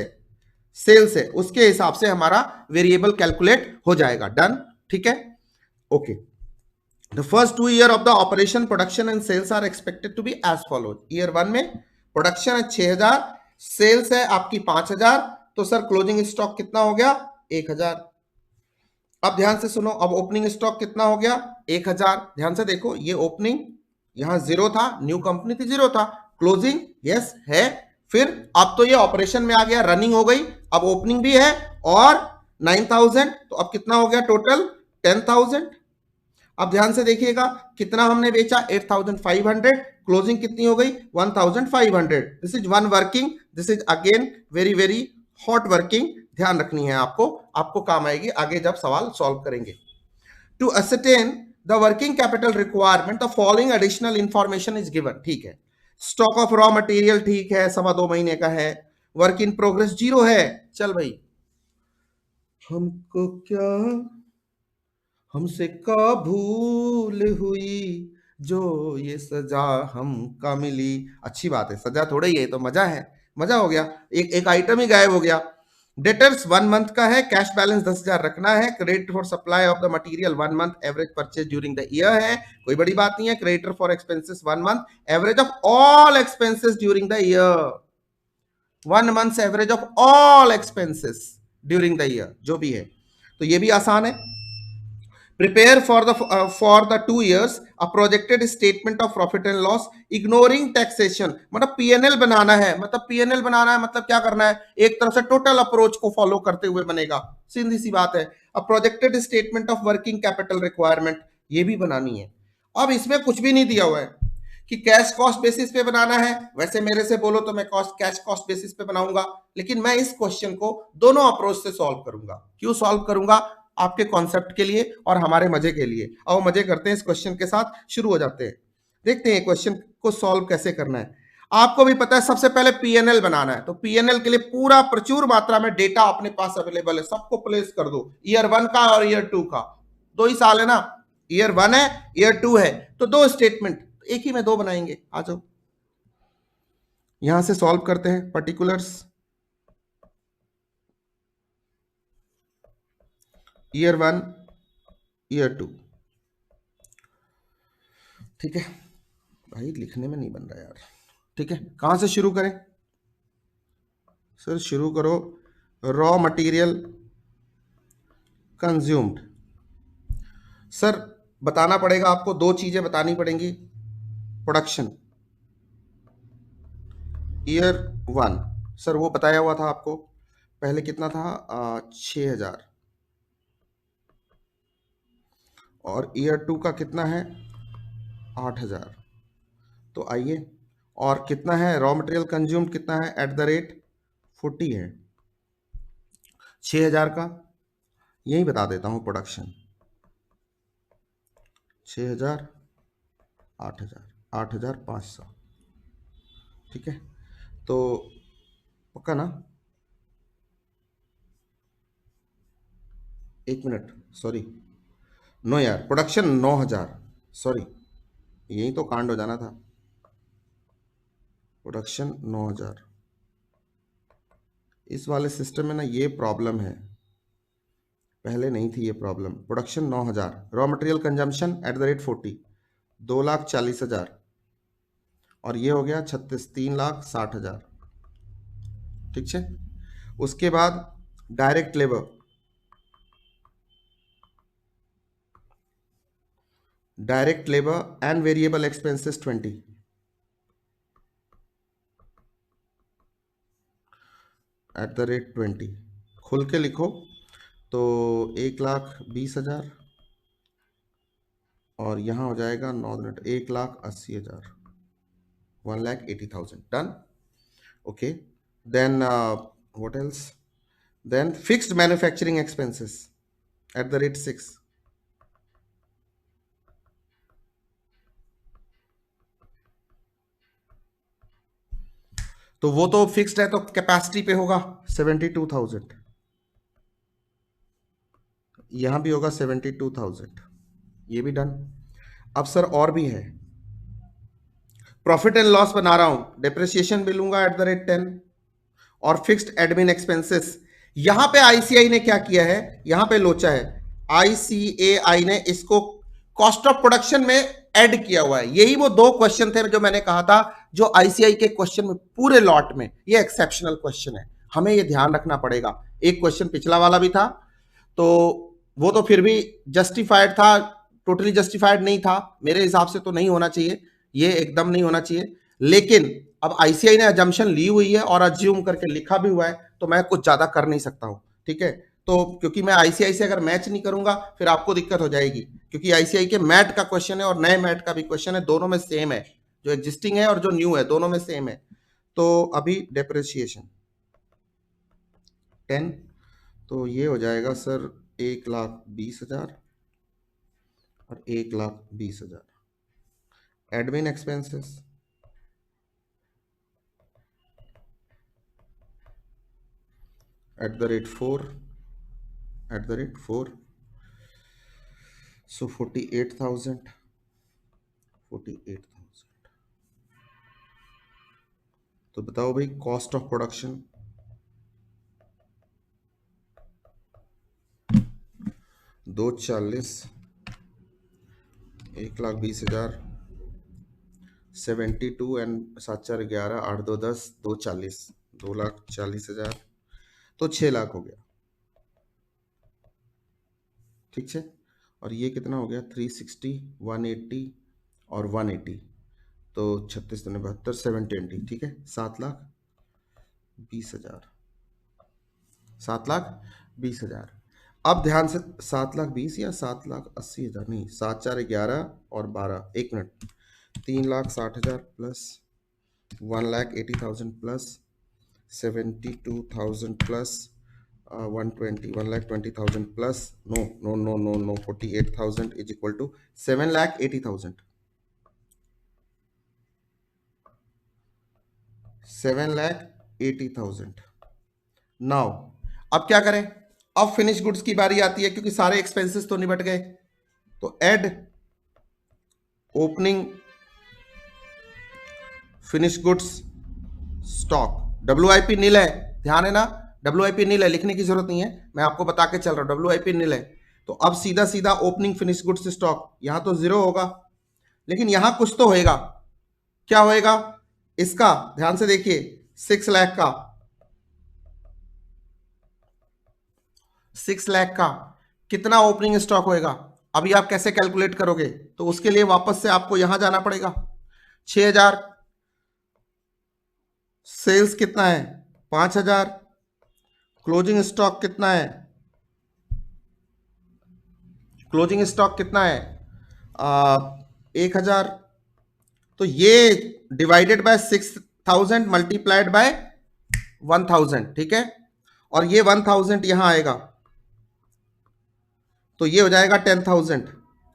है उसके हिसाब से हमारा वेरिएबल कैलकुलेट हो जाएगा, डन, ठीक है, okay. The first 2 year of the operation, production and sales are expected to be as follows. Year 1 में प्रोडक्शन है 6,000, सेल्स है आपकी 5,000, तो सर क्लोजिंग स्टॉक कितना हो गया 1,000। अब ध्यान से सुनो, अब ओपनिंग स्टॉक कितना हो गया 1,000, ध्यान से देखो, ये ओपनिंग यहां 0 था, न्यू कंपनी थी 0 था, क्लोजिंग यस है, फिर अब तो ये ऑपरेशन में आ गया, रनिंग हो गई, अब ओपनिंग भी है और 9,000, तो अब कितना हो गया टोटल 10,000। अब ध्यान से देखिएगा कितना हमने बेचा 8,500, क्लोजिंग कितनी हो गई 1,500, this is one working, this is again very very hot working, ध्यान रखनी है आपको, आपको काम आएगी आगे जब सवाल सॉल्व करेंगे। To ascertain the working capital requirement the following additional information is given, ठीक है, स्टॉक ऑफ रॉ मटेरियल ठीक है 2.25 महीने का है, वर्क इन प्रोग्रेस 0 है, चल भाई, हमको क्या हमसे का भूल हुई जो ये सजा हमका मिली, अच्छी बात है, सजा थोड़ा ही है तो मजा है, मजा हो गया, एक एक आइटम ही गायब हो गया। डेटर्स 1 मंथ का है, कैश बैलेंस 10,000 रखना है, credit for supply of the material 1 month, average purchase during the year है, कोई बड़ी बात नहीं है, creditor for expenses 1 month, average of all expenses during the year, 1 month average of all expenses during the year, जो भी है, तो ये भी आसान है। Prepare for the 2 years a projected statement of profit and loss ignoring taxation, मतलब PNL बनाना है, मतलब पीएनएल बनाना है मतलब क्या करना है, एक तरह से टोटल अप्रोच को फॉलो करते हुए बनेगा, सीधी सी बात है। अब projected statement of working capital requirement ये भी बनानी है। अब इसमें कुछ भी नहीं दिया हुआ है कि कैश कॉस्ट बेसिस पे बनाना है, वैसे मेरे से बोलो तो मैं कैश कॉस्ट बेसिस पे बनाऊंगा, लेकिन मैं इस क्वेश्चन को दोनों अप्रोच से सॉल्व करूंगा। क्यों सॉल्व करूंगा, आपके कॉन्सेप्ट के लिए और हमारे मजे के लिए। आओ मजे करते हैं, इस क्वेश्चन के साथ शुरू हो जाते हैं, देखते हैं क्वेश्चन को सॉल्व कैसे करना है। आपको भी पता है सबसे पहले पीएनएल बनाना है, तो पीएनएल के लिए पूरा प्रचुर मात्रा में डेटा अपने पास अवेलेबल है, सबको प्लेस कर दो, ईयर 1 का और ईयर 2 का, 2 ही साल है ना, ईयर 1 है ईयर 2 है, तो 2 स्टेटमेंट, एक ही में 2 बनाएंगे। आ जाओ यहां से सॉल्व करते हैं, पर्टिकुलर्स ईयर 1 ईयर 2, ठीक है भाई, लिखने में नहीं बन रहा यार, ठीक है, कहां से शुरू करें सर, शुरू करो रॉ मटेरियल कंज्यूम्ड। सर बताना पड़ेगा आपको, 2 चीजें बतानी पड़ेंगी, प्रोडक्शन ईयर 1, सर वो बताया हुआ था आपको, पहले कितना था 6,000, और ईयर 2 का कितना है 8,000, तो आइए, और कितना है रॉ मटेरियल कंज्यूम्ड कितना है एट द रेट 40 है, 6,000 का यही बता देता हूं, प्रोडक्शन 6,000 8,000 8,500, ठीक है, तो पक्का ना, एक मिनट सॉरी, नो यार, प्रोडक्शन 9000, सॉरी यही तो कांड हो जाना था। प्रोडक्शन 9000, इस वाले सिस्टम में ना ये प्रॉब्लम है, पहले नहीं थी ये problem. Production 9000, raw material consumption at the rate 40, 2,40,000, और ये हो गया 36, 3,60,000। ठीक है, उसके बाद direct labour, direct labour and variable expenses 20, at the rate 20, खुल के लिखो तो 1,20,000, और यहां हो जाएगा 9 minute 1,80,000, 1,80,000 done. Okay, then what else, then fixed manufacturing expenses at the rate 6, तो वो तो फिक्स्ड है, तो कैपेसिटी पे होगा 72,000, यहां भी होगा 72,000, ये भी डन। अब सर और भी है, प्रॉफिट एंड लॉस बना रहा हूं, डेप्रिसिएशन भी लूंगा एट द रेट 10, और फिक्स्ड एडमिन एक्सपेंसेस। यहां पे आईसीआई ने क्या किया है, यहां पे लोचा है, आईसीएआई ने इसको कॉस्ट ऑफ प्रोडक्शन में ऐड किया हुआ है। यही वो दो क्वेश्चन थे जो मैंने कहा था, जो आईसीआई के क्वेश्चन में पूरे लॉट में ये एक्सेप्शनल क्वेश्चन है, हमें ये ध्यान रखना पड़ेगा। एक क्वेश्चन पिछला वाला भी था, तो वो तो फिर भी जस्टिफाइड था, टोटली जस्टिफाइड नहीं था मेरे हिसाब से, तो नहीं होना चाहिए, ये एकदम नहीं होना चाहिए। लेकिन अब आईसीआई ने अजम्पशन ली हुई है और अज्यूम करके लिखा भी हुआ है, तो मैं कुछ ज्यादा कर नहीं सकता हूं। ठीक है, तो क्योंकि मैं आईसीआई से अगर मैच नहीं करूंगा फिर आपको दिक्कत हो जाएगी, क्योंकि आईसीआई के मैट का क्वेश्चन है और नए मैट का भी क्वेश्चन है, दोनों में सेम है, जो एग्जिस्टिंग है और जो न्यू है दोनों में सेम है। तो अभी डेप्रिसिएशन 10, तो ये हो जाएगा सर 1,20,000 और 1,20,000। Admin expenses at the rate 4, at the rate 4, so 48,000, 48,000। तो बताओ भाई, कॉस्ट ऑफ प्रोडक्शन 240, 1,20,000, 72 एंड 7,411, 8,210, 240, 2,40,000, तो 6 लाख हो गया। ठीक है, और ये कितना हो गया, 360, 180 और 180, तो 36, 72, 720। ठीक है, 7,20,000, 7,20,000। अब ध्यान से, 7,20,000 या 7,80,000, नहीं, 7,411 और 12, एक minute, 3,60,000 plus 1,80,000 plus 72,000 plus 120, 1,20,000 plus no no no no no 48,000 is equal to 7,80,000, 7,80,000। Now अब क्या करें, अब फिनिश गुड्स की बारी आती है, क्योंकि सारे एक्सपेंसेस तो निपट गए, तो add opening finish goods stock, WIP nil है, ध्यान है ना, डब्ल्यूआईपी नील है, लिखने की जरूरत नहीं है, मैं आपको बता के चल रहा हूं, डब्ल्यूआईपी नील है। तो अब सीधा सीधा ओपनिंग फिनिश गुड्स स्टॉक, यहां तो 0 होगा, लेकिन यहां कुछ तो होएगा, क्या होएगा, इसका ध्यान से देखिए, 6 लाख का, 6 लाख का कितना ओपनिंग स्टॉक होएगा। अभी आप कैसे कैलकुलेट करोगे, तो उसके लिए वापस से आपको यहां जाना पड़ेगा। 6,000, सेल्स कितना है 5,000, क्लोजिंग स्टॉक कितना है, क्लोजिंग स्टॉक कितना है 1,000, तो ये डिवाइडेड बाय 6,000 मल्टीप्लाइड बाय 1,000। ठीक है, और ये 1,000 यहां आएगा, तो ये हो जाएगा 10,000,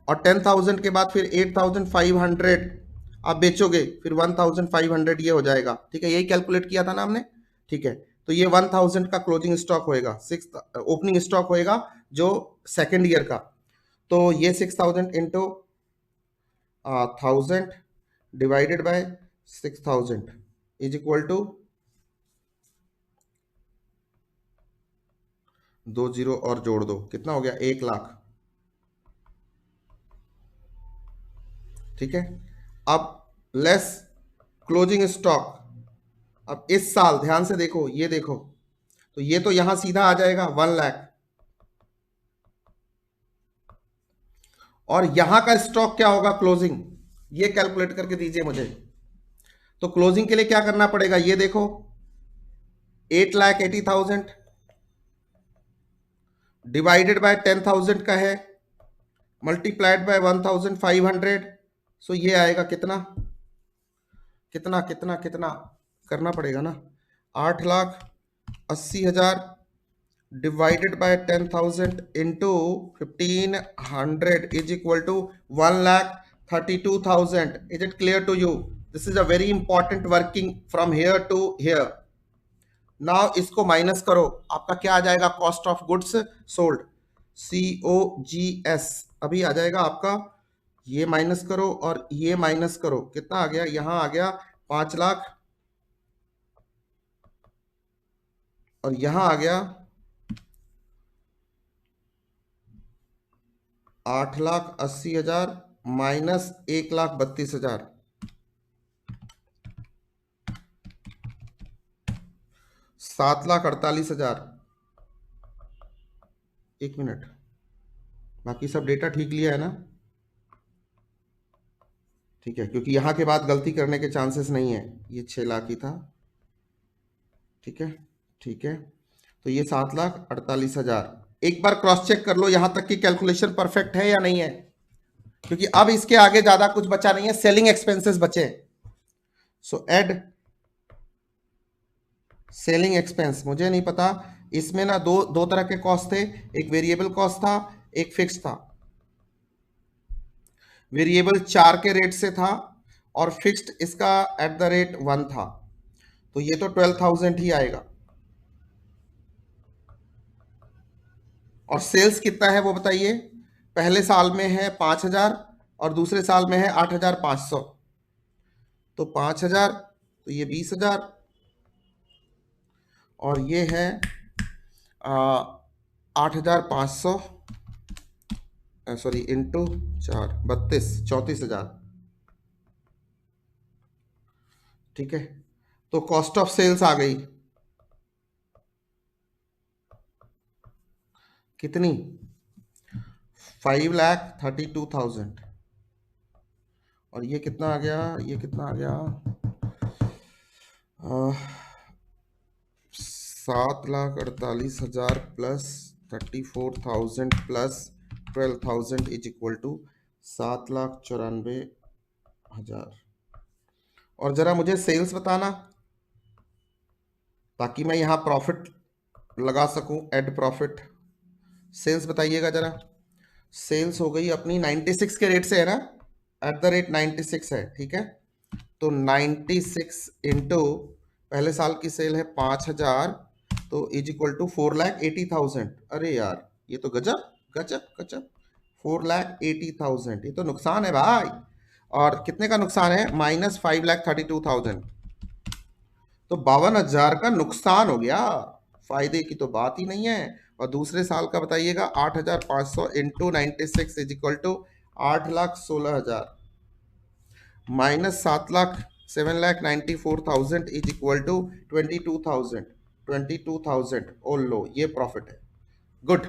और 10,000 के बाद फिर 8,500 आप बेचोगे, फिर 1,500 ये हो जाएगा। ठीक है, यही कैलकुलेट किया था ना हमने। ठीक है, तो ये 1,000 का क्लोजिंग स्टॉक होएगा, 6 ओपनिंग स्टॉक होएगा जो सेकेंड ईयर का। तो ये 6000 into 1000 divided by 6000 is equal to 2 zero और जोड़ दो, कितना हो गया 1 लाख। ठीक है, अब लेस क्लोजिंग स्टॉक। अब इस साल ध्यान से देखो, ये देखो, तो ये तो यहां सीधा आ जाएगा 1 लाख, और यहां का स्टॉक क्या होगा क्लोजिंग, ये कैलकुलेट करके दीजिए मुझे। तो क्लोजिंग के लिए क्या करना पड़ेगा, ये देखो 8,80,000 डिवाइडेड बाय 10,000 का है, मल्टीप्लाइड बाय 1,500, सो ये आएगा कितना कितना कितना कितना करना पड़ेगा ना, 8,80,000 divided by 10,000 into 1,500 is equal to 1,32,000। Is it clear to you? This is a very important working from here to here. Now इसको माइनस करो, आपका क्या आ जाएगा, cost of goods sold, COGS अभी आ जाएगा आपका। ये माइनस करो और ये माइनस करो, कितना आ गया, यहां आ गया 5 लाख और यहां आ गया 8,80,000 माइनस 1,32,000, 7,48,000। एक मिनट, बाकी सब डेटा ठीक लिया है ना? ठीक है, क्योंकि यहां के बाद गलती करने के चांसेस नहीं है। ये 6 लाख ही था, ठीक है ठीक है। तो ये 7,48,000। एक बार क्रॉस चेक कर लो यहां तक की कैलकुलेशन परफेक्ट है या नहीं है, क्योंकि अब इसके आगे ज्यादा कुछ बचा नहीं है, सेलिंग एक्सपेंसेस बचे। सो ऐड सेलिंग एक्सपेंस, मुझे नहीं पता, इसमें ना दो तरह के कॉस्ट थे, एक वेरिएबल कॉस्ट था, एक फिक्स था। वेरिएबल 4 के रेट से था और फिक्स्ड इसका एट द रेट 1 था, तो ये तो 12,000 ही आएगा। और सेल्स कितना है वो बताइए, पहले साल में है 5,000 और दूसरे साल में है 8,500, तो 5,000 तो ये 20,000 और ये है 8,500 सॉरी इंटू 4 34,000। ठीक है, तो कॉस्ट ऑफ सेल्स आ गई कितनी, 5,32,000 और ये कितना आ गया, ये कितना आ गया 7,48,000 plus 34,000 plus 12,000 is equal to 7,94,000। और जरा मुझे सेल्स बताना ताकि मैं यहां प्रॉफिट लगा सकूं, एड प्रॉफिट। सेल्स बताइएगा जरा, सेल्स हो गई अपनी 96 के रेट से है ना, एट द रेट 96 है, ठीक है। तो 96 इंटू पहले साल की सेल है 5,000, तो इज इक्वल टू 4,80,000। अरे यार ये तो गजब गजब गजब, 4,80,000, ये तो नुकसान है भाई। और कितने का नुकसान है, माइनस 5,32,000, तो 52,000 का नुकसान हो गया, फायदे की तो बात ही नहीं है। और दूसरे साल का बताइएगा 8,500 into 96 is equal to 8,16,000 minus 7,94,000 is equal to 22,000। ओ लो, ये प्रॉफिट है, गुड।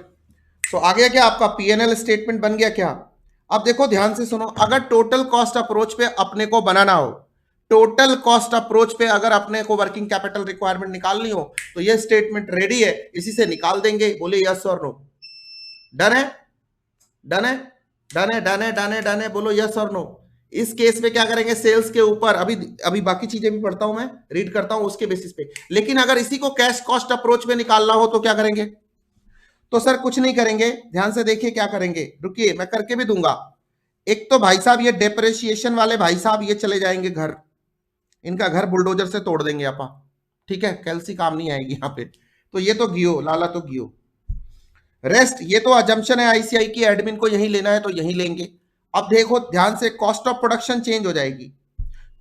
तो आ गया क्या आपका पीएनएल स्टेटमेंट बन गया क्या? अब देखो ध्यान से सुनो, अगर टोटल कॉस्ट अप्रोच पे अपने को बनाना हो, टोटल कॉस्ट अप्रोच पे अगर अपने को वर्किंग कैपिटल रिक्वायरमेंट निकालनी हो, तो ये स्टेटमेंट रेडी है, इसी से निकाल देंगे। बोले यस और नो, डन है डन है डन है डन है डन है डन है, बोलो यस और नो। इस केस में क्या करेंगे, सेल्स के ऊपर अभी अभी बाकी चीजें भी पढ़ता हूं मैं, रीड करता हूं उसके बेसिस पे, लेकिन अगर इसी को कैश कॉस्ट अप्रोच में निकालना हो तो क्या करेंगे? तो सर कुछ नहीं करेंगे, ध्यान से देखिए क्या करेंगे, रुकिए मैं करके भी दूंगा। एक तो भाई साहब ये डेप्रेशिएशन वाले भाई साहब ये चले जाएंगे घर, इनका घर बुलडोजर से तोड़ देंगे आपा, ठीक है, कैल्सी काम नहीं आएगी यहाँ पे। तो ये तो गियो लाला, तो गियो रेस्ट ये तो अजम्पशन है आईसीआई की, एडमिन को यही लेना है तो यही लेंगे। अब देखो ध्यान से, कॉस्ट ऑफ प्रोडक्शन चेंज हो जाएगी।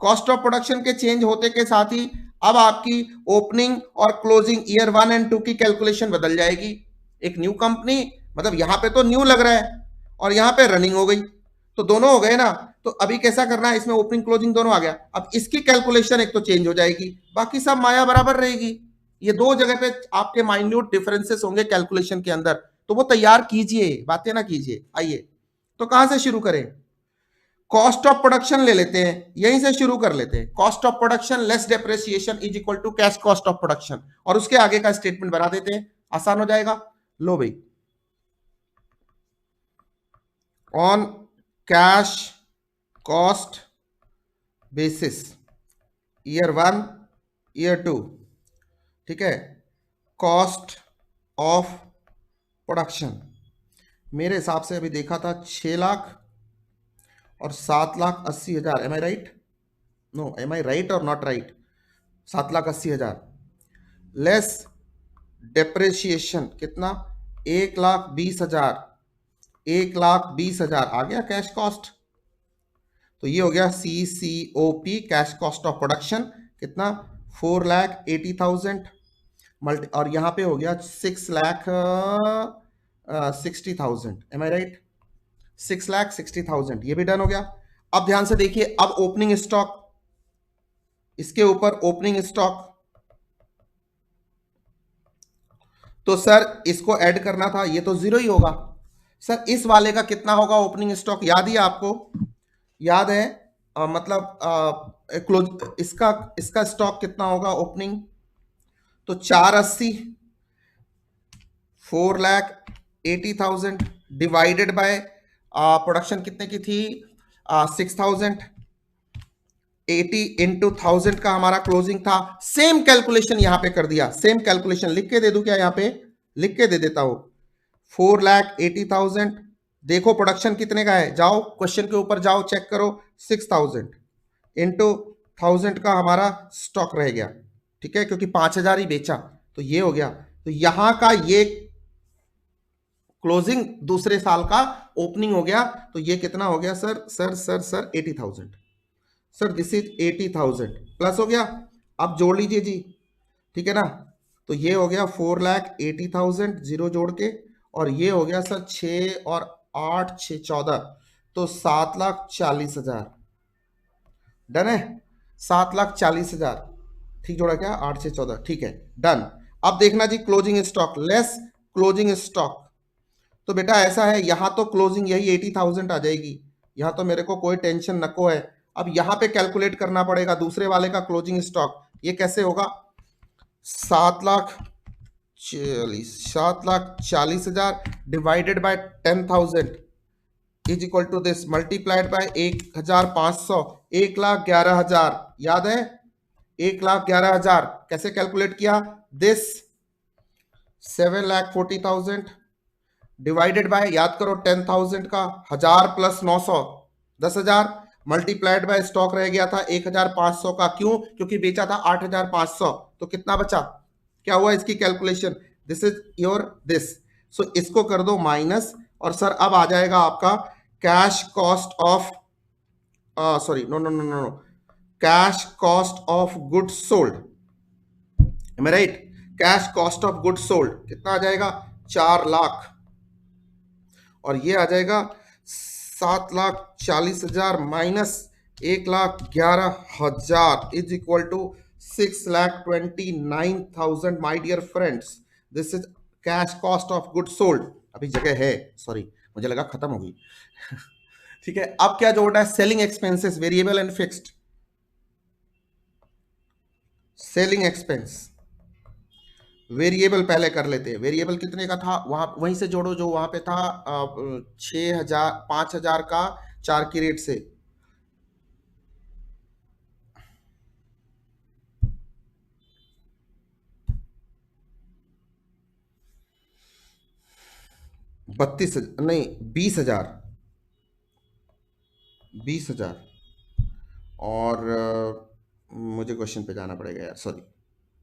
कॉस्ट ऑफ प्रोडक्शन के चेंज होते के साथ ही अब आपकी ओपनिंग और क्लोजिंग ईयर 1 एंड 2 की कैलकुलेशन बदल जाएगी। एक न्यू कंपनी, मतलब यहां पे तो न्यू लग रहा है और यहां पे रनिंग हो गई, तो दोनों हो गए ना। तो अभी कैसा करना है, इसमें ओपनिंग क्लोजिंग दोनों आ गया। अब इसकी कैलकुलेशन एक तो चेंज हो जाएगी, बाकी सब माया बराबर रहेगी। ये दो जगह पे आपके माइन्यूट डिफरेंसेस होंगे कैलकुलेशन के अंदर, तो वो तैयार कीजिए, बातें ना कीजिए। आइए, तो कहां से शुरू करें? कॉस्ट ऑफ प्रोडक्शन ले लेते हैं, यहीं से शुरू कर लेते हैं। Cost of production less depreciation is equal to cash cost of production, और उसके आगे का स्टेटमेंट बना देते हैं, आसान हो जाएगा। लो भाई, on cash cost basis year 1 year 2, ठीक है, कॉस्ट ऑफ प्रोडक्शन मेरे हिसाब से अभी देखा था 6 लाख और 7,80,000। M I right? No, M I right और नॉट राइट? 7,80,000 लेस डेप्रेशिएशन कितना? 1,20,000। 1,20,000 आ गया कैश कॉस्ट। तो ये हो गया CCOP, cash cost of production, कितना? 4,80,000 मल्टी, और यहां पे हो गया 6,60,000। M I right? 6,60,000, ये भी डन हो गया। अब ध्यान से देखिए, अब ओपनिंग स्टॉक, इसके ऊपर ओपनिंग स्टॉक, तो सर इसको ऐड करना था, ये तो जीरो ही होगा। सर इस वाले का कितना होगा ओपनिंग स्टॉक, याद ही आपको? याद है? मतलब क्लोज, इसका इसका स्टॉक कितना होगा ओपनिंग? तो 480, 4,80,000 डिवाइडेड बाय प्रोडक्शन कितने की थी? 6,000। 80 इंटू 1000 का हमारा क्लोजिंग था। सेम कैलकुलेशन यहां पे कर दिया, सेम कैलकुलेशन लिख के दे दूं क्या? यहां पे लिख के दे देता हूं, 4,80,000। देखो प्रोडक्शन कितने का है, जाओ क्वेश्चन के ऊपर जाओ, चेक करो। 6,000 इंटू 1000 का हमारा स्टॉक रह गया, ठीक है, क्योंकि 5,000 ही बेचा, तो ये हो गया। तो यहां का ये क्लोजिंग दूसरे साल का ओपनिंग हो गया, तो ये कितना हो गया sir? Sir 80,000। Sir this is 80,000 plus हो गया। अब जोड़ लीजिए जी, ठीक है ना? तो ये हो गया 4,80,000 जीरो जोड़ के, और ये हो गया सर 6 और 8 6 14, तो 7,40,000। डन है? 7,40,000, ठीक जोड़ा क्या? 8 6 14, ठीक है, डन। अब देखना जी, closing stock less closing stock, तो बेटा ऐसा है, यहां तो क्लोजिंग यही 80,000 आ जाएगी, यहां तो मेरे को कोई टेंशन नको है। अब यहां पे कैलकुलेट करना पड़ेगा दूसरे वाले का क्लोजिंग स्टॉक। ये कैसे होगा? 7,40,000 divided by 10,000 is equal to this, multiplied by 1,500, 1,11,000। याद है? 1,11,000 कैसे कैलकुलेट किया? दिस 7,40,000 डिवाइडेड बाय, याद करो 10,000 का 1000 प्लस 900, 10,000 मल्टीप्लाइड बाय स्टॉक रह गया था 1,500 का। क्यों? क्योंकि बेचा था 8,500, तो कितना बचा? क्या हुआ इसकी calculation? This is your this, so इसको कर दो माइनस, और सर अब आ जाएगा आपका cash cost of, sorry no no no no, cash cost of good sold. Am I right? Cash cost of good sold कितना आ जाएगा? 4 लाख, और ये आ जाएगा 7,40,000 minus 1,11,000 is equal to 6,29,000। My dear friends, this is cash cost of good sold. अभी जगह है, सॉरी मुझे लगा खत्म होगी। ठीक है, अब क्या जोड़ना है? Selling expenses, variable and fixed. Selling expense variable पहले कर लेते हैं। वेरिएबल कितने का था, वहां वहीं से जोड़ो जो वहां पे था, 6,000 5,000 का 4 की रेट से। बत्तीस नहीं, 20,000, 20,000। और मुझे क्वेश्चन पे जाना पड़ेगा यार, सॉरी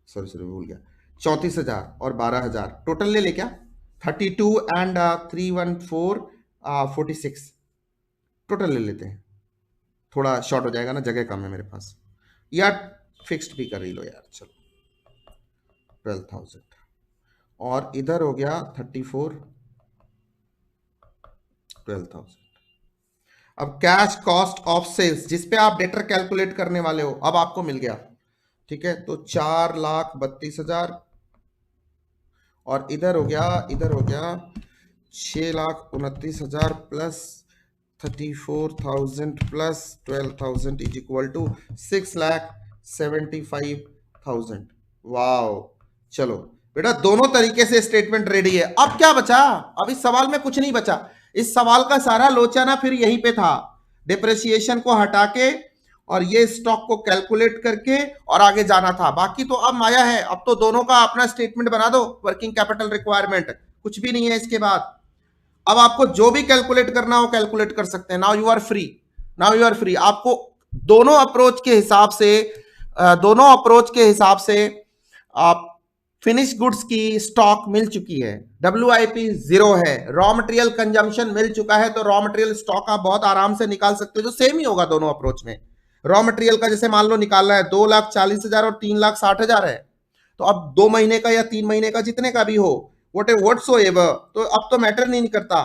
सॉरी सॉरी भूल गया। 34,000 और 12,000 टोटल ले ले क्या? 32 एंड 314 46 टोटल ले लेते हैं, थोड़ा शॉर्ट हो जाएगा ना, जगह कम है मेरे पास, या फिक्स्ड भी कर ही लो यार, चलो 12,000 और इधर हो गया 34 12,000। अब कैश कॉस्ट ऑफ सेल्स जिसपे आप डेटर कैलकुलेट करने वाले हो, अब आपको मिल गया, ठीक है, तो 4,32,000 और इधर हो गया 6,29,000 plus 34,000 plus 12,000 is equal to 6,75,000। Wow, चलो बेटा दोनों तरीके से स्टेटमेंट रेडी है। अब क्या बचा, अब इस सवाल में कुछ नहीं बचा, इस सवाल का सारा लोचा ना फिर यहीं पे था, डिप्रेशिएशन को हटा के और ये स्टॉक को कैलकुलेट करके और आगे जाना था। बाकी तो अब माया है, अब तो दोनों का अपना स्टेटमेंट बना दो, वर्किंग कैपिटल रिक्वायरमेंट, कुछ भी नहीं है इसके बाद। अब आपको जो भी कैलकुलेट करना हो कैलकुलेट कर सकते हैं। Now you are free, now you are free. आपको दोनों अप्रोच के हिसाब से आप फिनिश गुड्स की स्टॉक मिल चुकी है, WIP जीरो है, रॉ मटेरियल कंजम्पशन मिल चुका है, तो रॉ मटेरियल स्टॉक आप बहुत आराम से निकाल सकते हो, जो सेम ही होगा दोनों अप्रोच में। रॉ मटेरियल का जैसे मान लो निकालना है 2,40,000 और 3,60,000 है, तो अब 2 महीने का या 3 महीने का जितने का भी हो, व्हाटसोएवर, तो अब तो मैटर नहीं करता।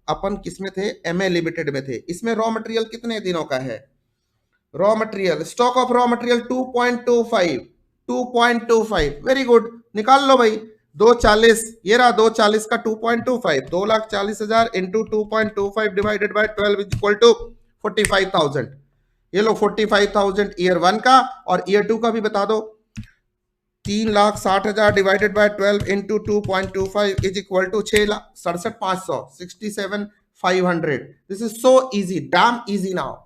अपन किसमें थे, MA लिमिटेड में थे, इसमें रॉ मटेरियल कितने दिनों का है, raw material stock of raw material 2.25, very good, निकाल लो भाई। 240, ये रहा 240 का 2.25, 2,40,000 into 2.25 divided by 12 is equal to 45,000। ये लो 45,000 ईयर 1 का, और ईयर 2 का भी बता दो, 3,60,000 divided by 12 into 2.25 is equal to 6,67,500, 67,500। This is so easy, damn easy now.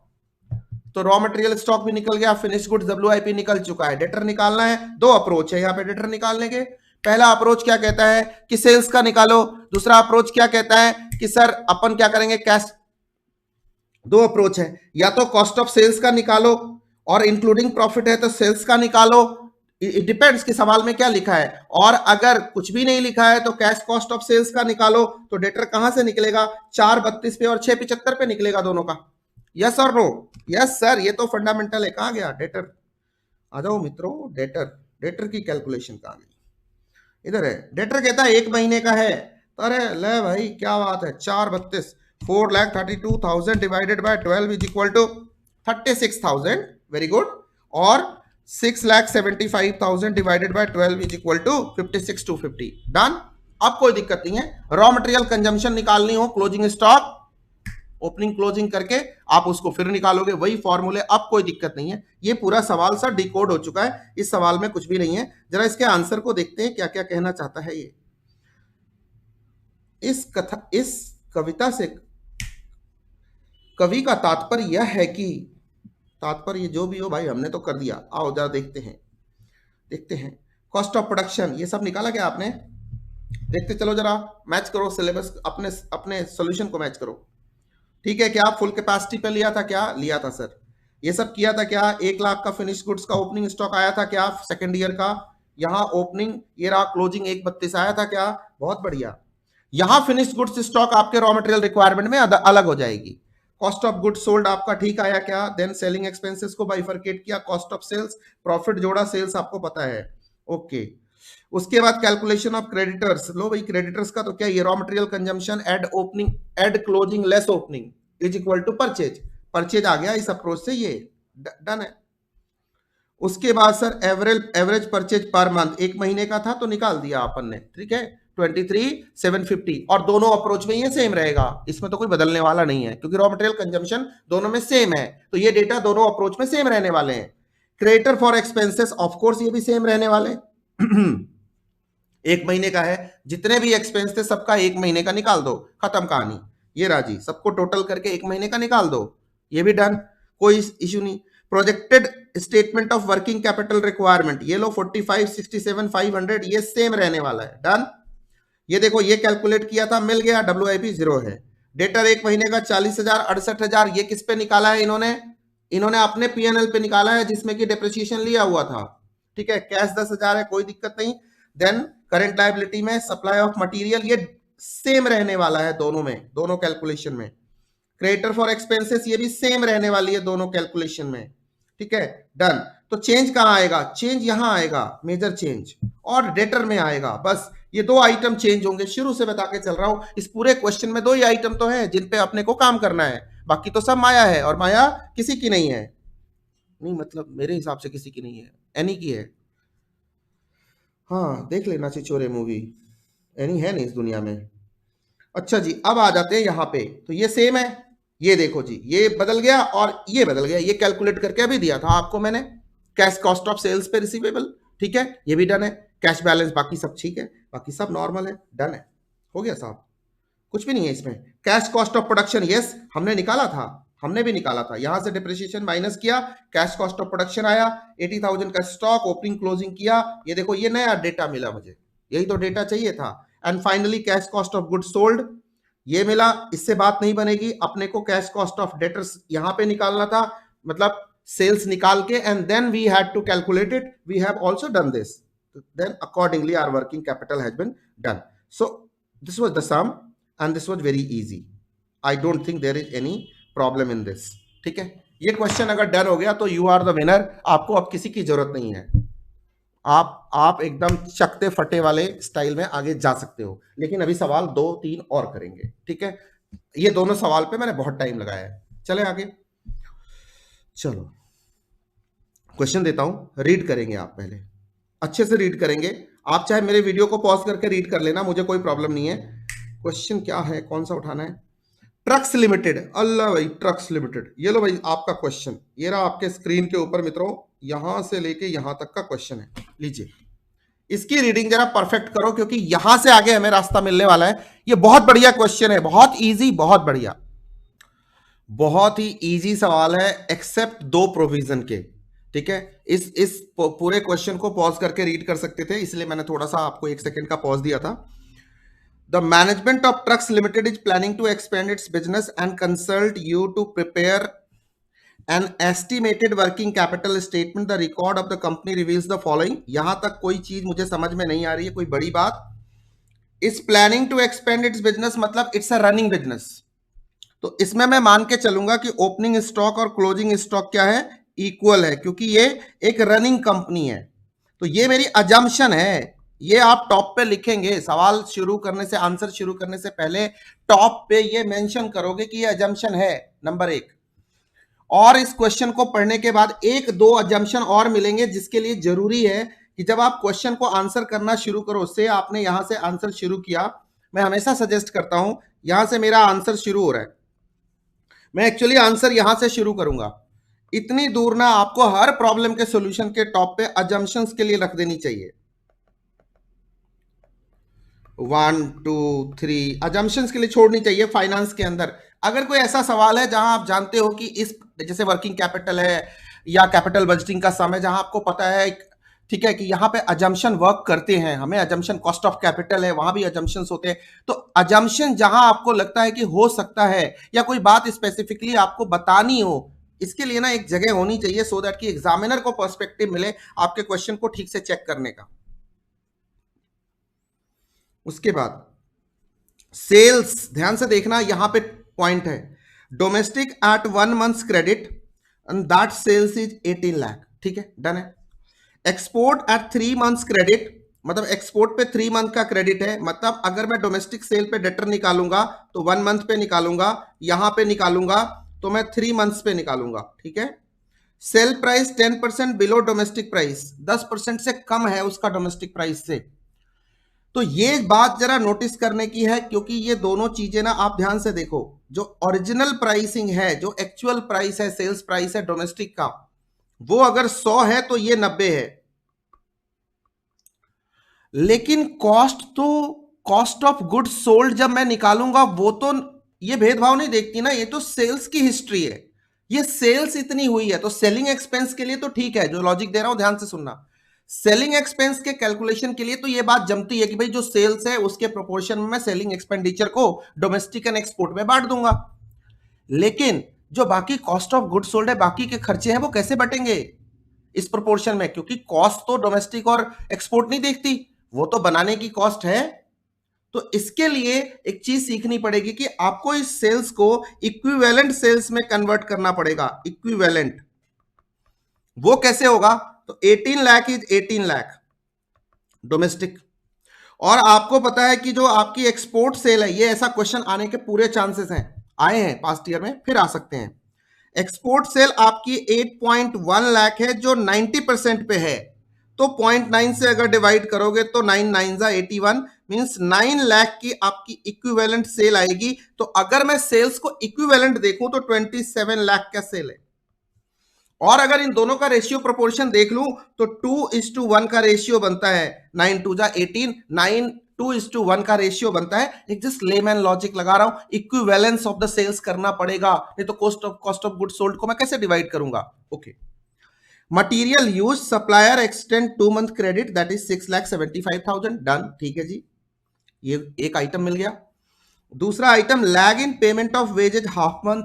तो रॉ मटेरियल स्टॉक भी निकल गया, फिनिश गुड्स WIP निकल चुका है। डेटर निकालना है, दो अप्रोच है यहाँ पे डेटर निकालने के। पहला अप्रोच क्या कहता है कि सेल्स का निकालो, दूसरा अप्रोच क्या कहता है कि सर अपन क्या करेंगे कैश। दो अप्रोच है, या तो कॉस्ट ऑफ सेल्स का निकालो और इंक्लूडिंग प्रॉफिट है तो सेल्स का निकालो, इट डिपेंड्स कि सवाल में क्या लिखा है। और अगर कुछ भी नहीं लिखा है तो कैश कॉस्ट ऑफ सेल्स का निकालो, तो डेटर कहां से निकलेगा, 432 पे और 675 पे निकलेगा दोनों का। Yes or no, yes sir, ये तो फंडामेंटल है। कहां गया डेटर, आ जाओ मित्रों, डेटर की कैलकुलेशन कहां गई, इधर है। डेटर कहता है 1 महीने का है, तो अरे ले भाई क्या बात है, 432, 4,32,000 divided by 12 is equal to 36,000, very good, और 6,75,000 divided by 12 is equal to 56,250, done. अब कोई दिक्कत नहीं है, रॉ मटेरियल कंजम्पशन निकालनी हो, क्लोजिंग स्टॉक ओपनिंग क्लोजिंग करके आप उसको फिर निकालोगे, वही फॉर्मूले, अब कोई दिक्कत नहीं है। ये पूरा सवाल सर डिकोड हो चुका है, इस सवाल में कुछ भी नहीं है। जरा इसके आंसर को देखते हैं क्या क्या कहना चाहता है ये। इस कविता से कवि का तात्पर्य यह है कि, तात्पर्य जो भी हो भाई हमने तो कर दिया, आओ जरा देखते हैं। कॉस्ट ऑफ प्रोडक्शन ये सब निकाला क्या आपने, देखते चलो, जरा मैच करो सिलेबस, अपने सॉल्यूशन को मैच करो। ठीक है, क्या फुल कैपेसिटी पे लिया था, क्या लिया था सर, ये सब किया था क्या, 1 लाख का फिनिश गुड्स का ओपनिंग स्टॉक आया था क्या सेकेंड ईयर का, यहाँ ओपनिंग ये रहा, क्लोजिंग 132 आया था क्या, बहुत बढ़िया। यहाँ फिनिश गुड्स स्टॉक आपके रॉ मटेरियल रिक्वायरमेंट में अलग हो जाएगी। कॉस्ट ऑफ गुड्स सोल्ड आपका ठीक आया क्या, देन सेलिंग एक्सपेंसेस को बाइफरकेट किया, कॉस्ट ऑफ सेल्स, प्रॉफिट जोड़ा, सेल्स आपको पता है, ओके। उसके बाद कैलकुलेशन ऑफ क्रेडिटर्स, लो भाई क्रेडिटर्स का तो क्या, ये raw material consumption add opening add closing less opening is equal to purchase आ गया इस अप्रोच से, ये डन है। उसके बाद sir average purchase per month 1 महीने का था तो निकाल दिया अपन ने, ठीक है, 23,750, और दोनों अप्रोच में ये सेम रहेगा, इसमें तो कोई बदलने वाला नहीं है क्योंकि रॉ मटेरियल कंजम्पशन दोनों में सेम है, तो ये डेटा दोनों अप्रोच में सेम रहने वाले हैं। Creditor for expenses of course ये भी सेम रहने वाले 1 महीने का है, जितने भी एक्सपेंस थे सबका 1 महीने का निकाल दो, खत्म कहानी। ये राजी सबको टोटल करके 1 महीने का निकाल दो, ये भी डन, कोई इश्यू नहीं। Projected statement of working capital requirement, ये लो 45, 67, 500, ये सेम रहने वाला है, डन। ये देखो ये कैलकुलेट किया था, मिल गया, WIP जीरो है। डेटर 1 महीने का 40,000, 68,000, ये किस पे निकाला है इन्होंने अपने P&L पे निकाला है जिसमें कि डेप्रिसिएशन लिया हुआ था, ठीक है। कैश 10,000 है, कोई दिक्कत नहीं। देन करंट लायबिलिटी में सप्लाई ऑफ मटेरियल ये सेम रहने वाला है दोनों में, दोनों कैलकुलेशन में। क्रेडिटर फॉर एक्सपेंसेस ये भी सेम रहने वाली है दोनों कैलकुलेशन में, ठीक है, डन। तो चेंज कहां आएगा? चेंज यहां आएगा, मेजर चेंज, और डेटर में आएगा। बस ये दो आइटम चेंज होंगे, शुरू से बता के चल रहा हूं। इस पूरे क्वेश्चन में दो ही आइटम तो है जिन पे अपने को काम करना है, बाकी तो सब माया है, और माया किसी की नहीं है। नहीं मतलब मेरे हिसाब से किसी की नहीं है, एनी की है। हाँ देख लेना चिचोरे मूवी, एनी है नहीं इस दुनिया में। अच्छा जी, अब आ जाते हैं यहाँ पे। तो ये सेम है, ये देखो जी, ये बदल गया और ये बदल गया। ये कैलकुलेट करके अभी दिया था आपको मैंने, कैश कॉस्ट ऑफ सेल्स पे रिसीवेबल, ठीक है, ये भी डन है। कैश बैलेंस बाकी सब ठीक है, बाकी सब नॉर्मल है, डन है, हो गया साहब, कुछ भी नहीं है इसमें। Cash cost of production, yes हमने निकाला था, हमने भी निकाला था। यहां से डिप्रिसिएशन माइनस किया, कैश कॉस्ट ऑफ प्रोडक्शन आया, 80,000 का स्टॉक, ओपनिंग क्लोजिंग किया। ये देखो ये नया डेटा मिला मुझे, यही तो डेटा चाहिए था। And finally cash cost of goods sold ये मिला। इससे बात नहीं बनेगी, अपने को कैश कॉस्ट ऑफ डेटर्स यहां पे निकालना था, मतलब सेल्स निकाल के, and then we had to calculate it. We have also done this, then accordingly our working capital has been done. So this was the sum and this was very easy. I don't think there is any problem in this. ठीक है, ये question अगर done हो गया तो you are the winner. आपको अब किसी की जरूरत नहीं है, आप एकदम चकते फटे वाले स्टाइल में आगे जा सकते हो। लेकिन अभी सवाल 2-3 और करेंगे, ठीक है। ये दोनों सवाल पे मैंने बहुत टाइम लगाया है। चले आगे, चलो क्वेश्चन देता हूं, रीड करेंगे आप, पहले अच्छे से रीड करेंगे। आप चाहे मेरे वीडियो को पॉज करके रीड कर लेना, मुझे कोई प्रॉब्लम नहीं है। क्वेश्चन क्या है, कौन सा उठाना है? ट्रक्स लिमिटेड, अल्लाह भाई ट्रक्स लिमिटेड, ये लो भाई आपका क्वेश्चन, ये रहा आपके स्क्रीन के ऊपर मित्रों, यहां से लेके यहां तक का क्वेश्चन है। लीजिए इसकी रीडिंग जरा परफेक्ट करो, क्योंकि यहां से आगे हमें रास्ता मिलने वाला है। ये बहुत बढ़िया क्वेश्चन है, बहुत इजी, बहुत बढ़िया, बहुत ही इजी सवाल है, एक्सेप्ट 2 प्रोविजन के, ठीक है। इस पूरे क्वेश्चन को पॉज करके रीड कर सकते थे, इसलिए मैंने थोड़ा सा आपको 1 सेकंड का पॉज दिया था। The management of Trucks Limited is planning to expand its business and consult you to prepare an estimated working capital statement. The record of the company reveals the following. यहां तक कोई चीज मुझे समझ में नहीं आ रही है, कोई बड़ी बात। Is planning to expand its business मतलब it's a running business. तो इसमें मैं मान के चलूंगा कि ओपनिंग स्टॉक और क्लोजिंग स्टॉक क्या है, इक्वल है, क्योंकि ये एक रनिंग कंपनी है। तो ये मेरी अजम्पशन है, ये आप टॉप पे लिखेंगे, सवाल शुरू करने से, आंसर शुरू करने से पहले टॉप पे ये मेंशन करोगे कि ये अजम्पशन है, नंबर 1। और इस क्वेश्चन को पढ़ने के बाद 1-2 अजम्पशन और मिलेंगे, जिसके लिए जरूरी है कि जब आप क्वेश्चन को आंसर करना शुरू करो, से आपने यहां से आंसर शुरू किया, मैं हमेशा सजेस्ट करता हूं, यहां से मेरा आंसर शुरू हो रहा है, मैं एक्चुअली आंसर यहां से शुरू करूंगा। इतनी दूर ना आपको हर प्रॉब्लम के सॉल्यूशन के टॉप पे अजम्पशंस के लिए रख देनी चाहिए। 1 2 3 अजम्पशंस के लिए छोड़नी चाहिए फाइनेंस के अंदर। अगर कोई ऐसा सवाल है जहां आप जानते हो कि इस, जैसे वर्किंग कैपिटल है या कैपिटल बजटिंग का सम है, जहां आपको पता है, ठीक है, कि यहां पे अजम्पशन वर्क करते हैं, हमें अजम्पशन, कॉस्ट ऑफ कैपिटल है, वहां भी अजम्पशंस होते हैं। तो अजम्पशन जहां आपको लगता है कि हो सकता है, या कोई बात स्पेसिफिकली आपको बतानी हो, इसके लिए ना एक जगह होनी चाहिए, सो दैट कि एग्जामिनर को पर्सपेक्टिव मिले आपके क्वेश्चन को ठीक से चेक करने का। उसके बाद सेल्स, ध्यान से देखना, यहां पे पॉइंट है, domestic at 1 months credit and that sales is 18 lakh, ठीक है, डन है। एक्सपोर्ट एट 3 मंथ्स क्रेडिट, मतलब एक्सपोर्ट पे 3 मंथ का क्रेडिट है, मतलब अगर मैं डोमेस्टिक सेल पे डेटर निकालूंगा तो 1 मंथ पे निकालूंगा, यहां पे निकालूंगा तो मैं 3 मंथ्स पे निकालूंगा, ठीक है। Sale price 10% below domestic price, 10% से कम है उसका डोमेस्टिक प्राइस से। तो ये बात जरा नोटिस करने की है, क्योंकि ये दोनों चीजें ना आप ध्यान से देखो, जो ओरिजिनल प्राइसिंग है, जो एक्चुअल प्राइस है, सेल्स प्राइस है डोमेस्टिक का, वो अगर 100 है तो ये 90 है। लेकिन कॉस्ट ऑफ गुड्स सोल्ड जब मैं निकालूंगा, वो तो ये भेदभाव नहीं देखती ना, ये तो सेल्स की हिस्ट्री है, ये सेल्स इतनी हुई है, तो सेलिंग एक्सपेंस के लिए तो ठीक है, जो लॉजिक दे रहा हूं ध्यान से सुनना। सेलिंग एक्सपेंस के कैलकुलेशन के लिए तो ये बात जमती है कि भाई जो सेल्स है उसके प्रोपोर्शन में मैं सेलिंग एक्सपेंडिचर को डोमेस्टिक एंड एक्सपोर्ट में बांट दूंगा। लेकिन जो बाकी कॉस्ट ऑफ गुड्स सोल्ड है, बाकी के खर्चे हैं, वो कैसे बटेंगे इस प्रोपोर्शन में? क्योंकि कॉस्ट तो डोमेस्टिक और एक्सपोर्ट नहीं देखती, वो तो बनाने की कॉस्ट है। तो इसके लिए एक चीज सीखनी पड़ेगी कि आपको इस सेल्स को इक्विवेलेंट सेल्स में कन्वर्ट करना पड़ेगा। इक्विवेलेंट वो कैसे होगा? तो 18 लाख इज 18 लाख डोमेस्टिक, और आपको पता है कि जो आपकी एक्सपोर्ट सेल है, ये ऐसा क्वेश्चन आने के पूरे चांसेस हैं, आए हैं पास्ट ईयर में, फिर आ सकते हैं। एक्सपोर्ट सेल आपकी 8.1 लाख है जो 90% पे है, तो 0.9 से अगर डिवाइड करोगे तो 9 9 जा 81 मींस 9 लाख की आपकी इक्विवेलेंट सेल आएगी। तो अगर मैं सेल्स को इक्विवेलेंट देखूं तो 27 लाख का सेल है। और अगर इन दोनों का रेशियो प्रोपोर्शन देख लूं तो 2:1 का रेशियो बनता है। 9 2 जा 18, 9 2:1 का रेशियो बनता है। एक जस्ट लेमैन लॉजिक लगा रहा हूं, इक्विवेलेंस ऑफ द सेल्स करना पड़ेगा, नहीं तो कॉस्ट ऑफ गुड सोल्ड को मैं कैसे डिवाइड करूंगा। Okay, material use supplier extend 2 month credit that is 6,75,000 done. ठीक है जी, ये एक आइटम मिल गया। दूसरा item lag in payment of wages half month.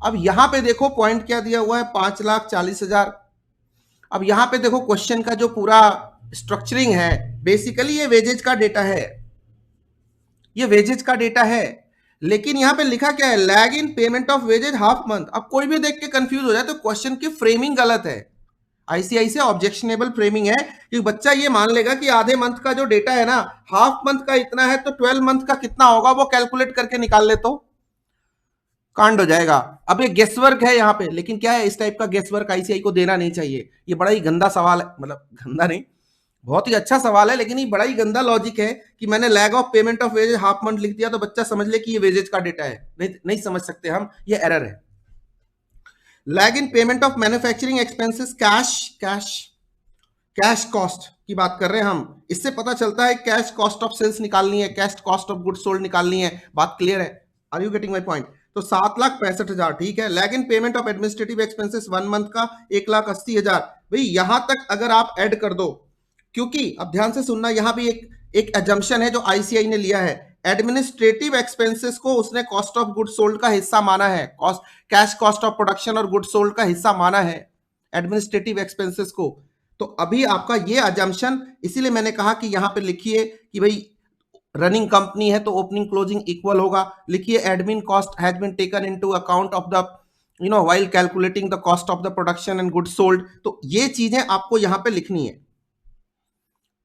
अब यहां पे देखो पॉइंट क्या दिया हुआ है, 5,40,000। अब यहां पे देखो क्वेश्चन का जो पूरा स्ट्रक्चरिंग है, बेसिकली ये वेजेज का डेटा है, ये वेजेज का डेटा है, लेकिन यहां पे लिखा क्या है, lag in payment of wages half month. अब कोई भी देख के कंफ्यूज हो जाए तो क्वेश्चन की फ्रेमिंग गलत है। आईसीआईसी ऑब्जेक्शनेबल फ्रेमिंग है कि बच्चा ये मान लेगा कि आधे मंथ का जो डेटा है ना, हाफ मंथ का इतना है तो 12 मंथ का कितना होगा वो कैलकुलेट करके निकाल ले, तो कांड हो जाएगा। अब ये गेस वर्क है यहाँ पे, लेकिन क्या है, इस टाइप का गेस वर्क आईसीआई को देना नहीं चाहिए। ये बड़ा ही गंदा सवाल है, मतलब गंदा नहीं, बहुत ही अच्छा सवाल है, लेकिन ये बड़ा ही गंदा लॉजिक है कि मैंने lag of payment of wages half month लिख दिया तो बच्चा समझ ले कि ये वेजेज का डेटा है। नहीं समझ सकते हम, ये एरर है। Lag in payment of manufacturing expenses cash cost की बात कर रहे हैं हम। इससे पता चलता है कैश कॉस्ट ऑफ सेल्स निकालनी है, cash cost of goods sold निकालनी है। बात क्लियर है? Are you getting my point? तो 7,65,000 ठीक है। Lag in payment of administrative expenses 1 month का 1,80,000। भाई यहां तक अगर आप ऐड कर दो, क्योंकि अब ध्यान से सुनना, यहां भी एक एजम्पशन है जो आईसीआई ने लिया है। एडमिनिस्ट्रेटिव एक्सपेंसेस को उसने कॉस्ट ऑफ गुड सोल्ड का हिस्सा माना है, कैश कॉस्ट ऑफ प्रोडक्शन और गुड सोल्ड का हिस्सा माना है एडमिनिस्ट्रेटिव एक्सपेंसेस को। तो अभी आपका ये अजम्पशन, इसीलिए मैंने कहा कि यहां पे लिखिए कि भाई रनिंग कंपनी है तो ओपनिंग क्लोजिंग इक्वल होगा। लिखिए admin cost has been taken into account of the while calculating the cost of the production and good sold. तो ये चीजें आपको यहां पे लिखनी है,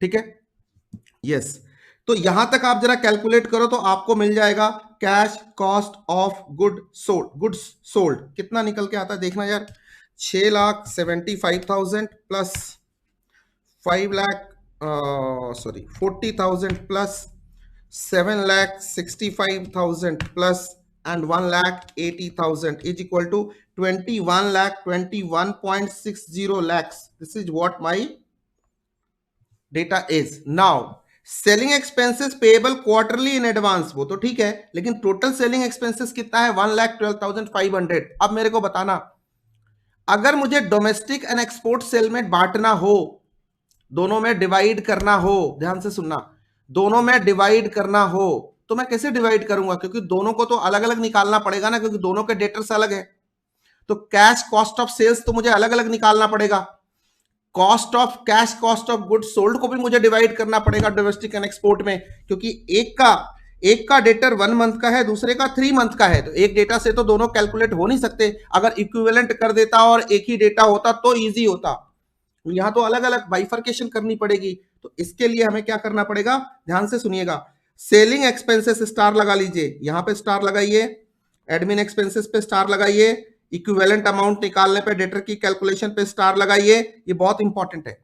ठीक है। यस, तो यहां तक आप जरा कैलकुलेट करो तो आपको मिल जाएगा cash cost of goods sold कितना निकल के आता है, देखना यार। 6,75,000 plus 40,000 plus 7,65,000 plus and 1,80,000 is equal to 21,21.60 lakhs. This is what my data is. Now selling expenses payable quarterly in advance, वो तो ठीक है, लेकिन टोटल सेलिंग एक्सपेंसेस कितना है, 1,12,500। अब मेरे को बताना, अगर मुझे डोमेस्टिक एंड एक्सपोर्ट सेल में बांटना हो, दोनों में डिवाइड करना हो, ध्यान से सुनना, दोनों में डिवाइड करना हो तो मैं कैसे डिवाइड करूंगा, क्योंकि दोनों को तो अलग अलग निकालना पड़ेगा ना, क्योंकि दोनों के डेटर्स अलग है। तो कैश कॉस्ट ऑफ सेल्स तो मुझे अलग अलग निकालना पड़ेगा, cash cost of goods sold को भी मुझे डिवाइड करना पड़ेगा डोमेस्टिक एंड एक्सपोर्ट में, क्योंकि एक का डेटर 1 मंथ का है, दूसरे का 3 मंथ का है। तो एक डेटा से तो दोनों कैलकुलेट हो नहीं सकते। अगर इक्विवेलेंट कर देता और एक ही डेटा होता तो इजी होता, यहां तो अलग अलग बाइफर्केशन करनी पड़ेगी। तो इसके लिए हमें क्या करना पड़ेगा, ध्यान से सुनिएगा। सेलिंग एक्सपेंसेस स्टार लगा लीजिए, यहां पे स्टार लगाइए, एडमिन एक्सपेंसेस पे स्टार लगाइए, इक्विवेलेंट अमाउंट निकालने पे डेटर की कैलकुलेशन पे स्टार लगाइए, ये बहुत इंपॉर्टेंट है।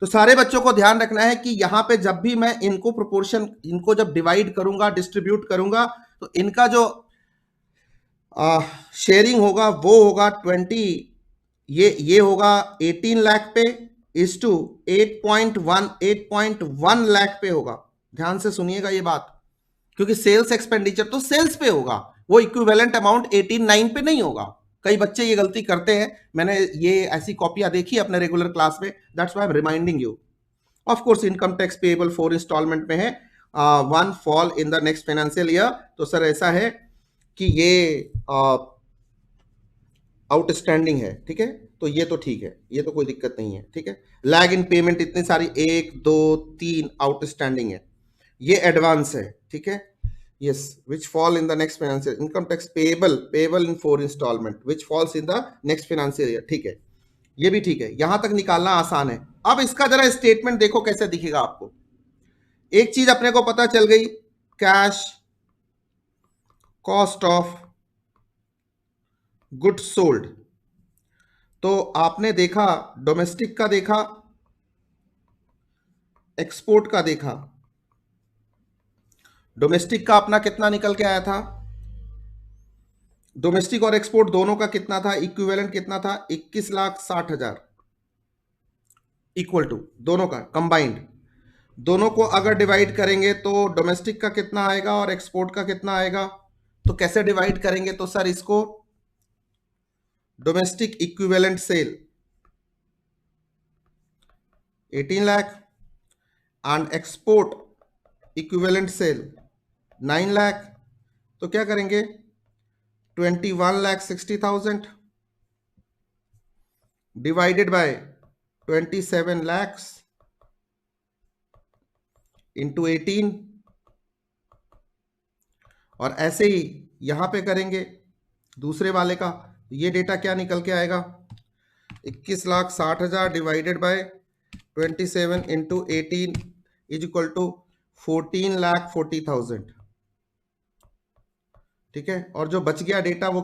तो सारे बच्चों को ध्यान रखना है कि यहां पे जब भी मैं इनको प्रोपोर्शन, इनको जब डिवाइड करूंगा, डिस्ट्रीब्यूट करूंगा, तो इनका जो शेयरिंग होगा वो होगा 20, ये होगा 18 लाख पे इज टू 8.1 लाख पे होगा। ध्यान से सुनिएगा ये बात, क्योंकि सेल्स एक्सपेंडिचर तो सेल्स पे होगा, वो इक्विवेलेंट अमाउंट 18.9 पे नहीं होगा। कई बच्चे ये गलती करते हैं, मैंने ये ऐसी कॉपियां देखी अपने रेगुलर क्लास में, that's why I am reminding you. Of course income tax payable 4 installment में है, 1 fall in the next financial year. तो सर ऐसा है कि ये आउटस्टैंडिंग है, ठीक है। तो ये तो ठीक है, ये तो कोई दिक्कत नहीं है, ठीक है। लैग इन पेमेंट इतनी सारी 1 2 3 आउटस्टैंडिंग है, ये एडवांस है, ठीक है। Yes, which fall in the next financial income tax payable in 4 installment which falls in the next financial year, ठीक है, ये भी ठीक है, यहां तक निकालना आसान है। अब इसका जरा स्टेटमेंट देखो कैसे दिखेगा आपको। एक चीज अपने को पता चल गई, cash cost of goods sold. तो आपने देखा, डोमेस्टिक का देखा, एक्सपोर्ट का देखा। डोमेस्टिक का अपना कितना निकल के आया था, डोमेस्टिक और एक्सपोर्ट दोनों का कितना था, इक्विवेलेंट कितना था, 21,60,000 इक्वल टू दोनों का कंबाइंड। दोनों को अगर डिवाइड करेंगे तो डोमेस्टिक का कितना आएगा और एक्सपोर्ट का कितना आएगा। तो कैसे डिवाइड करेंगे, तो सर इसको domestic equivalent sale 18 lakh and export equivalent sale 9 lakh. तो क्या करेंगे, 21,60,000 डिवाइडेड बाय 27 lakhs इंटू 18। और ऐसे ही यहां पे करेंगे दूसरे वाले का, ये डेटा क्या निकल के आएगा, 21,60,000 divided by 27 into 18 is equal to 14,40,000, ठीक है। और जो बच गया डेटा वो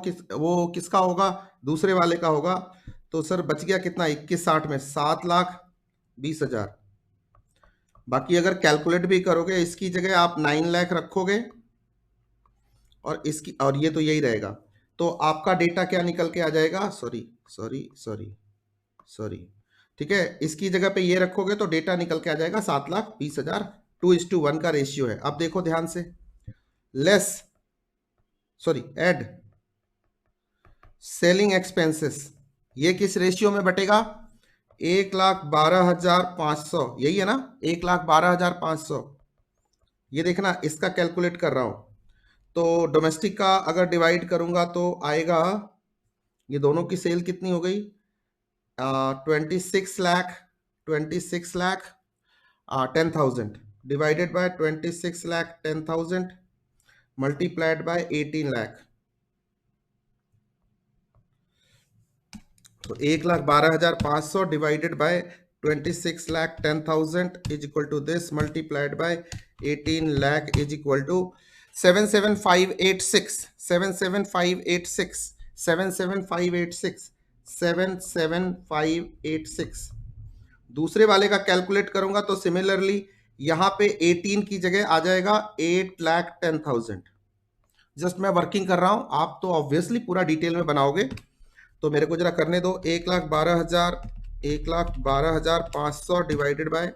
किसका होगा, दूसरे वाले का होगा। तो सर बच गया कितना, 21,60 में 7,20,000। बाकी अगर कैलकुलेट भी करोगे, इसकी जगह आप 9 लाख रखोगे और इसकी, और ये तो यही रहेगा, तो आपका डेटा क्या निकल के आ जाएगा, सॉरी, ठीक है। इसकी जगह पे ये रखोगे तो डेटा निकल के आ जाएगा 7,20,000। 2:1 का रेशियो है। अब देखो ध्यान से, ऐड सेलिंग एक्सपेंसेस, ये किस रेशियो में बटेगा, 1,12,500, यही है ना, 1,12,500। ये देखना, इसका कैलकुलेट कर रहा हूं। तो डोमेस्टिक का अगर डिवाइड करूंगा तो आएगा, ये दोनों की सेल कितनी हो गई, 26 lakh 10,000 divided by 26 lakh 10,000 multiplied by 18 lakh. तो 1,12,500 divided by 26 lakh 10,000 is equal to this multiplied by 18 lakh is equal to 77586 77586 77586 77586। दूसरे वाले का कैलकुलेट करूंगा तो सिमिलरली यहां पे 18 की जगह आ जाएगा 8,10,000। जस्ट मैं वर्किंग कर रहा हूं, आप तो ऑब्वियसली पूरा डिटेल में बनाओगे, तो मेरे को जरा करने दो। 1,12,500 divided by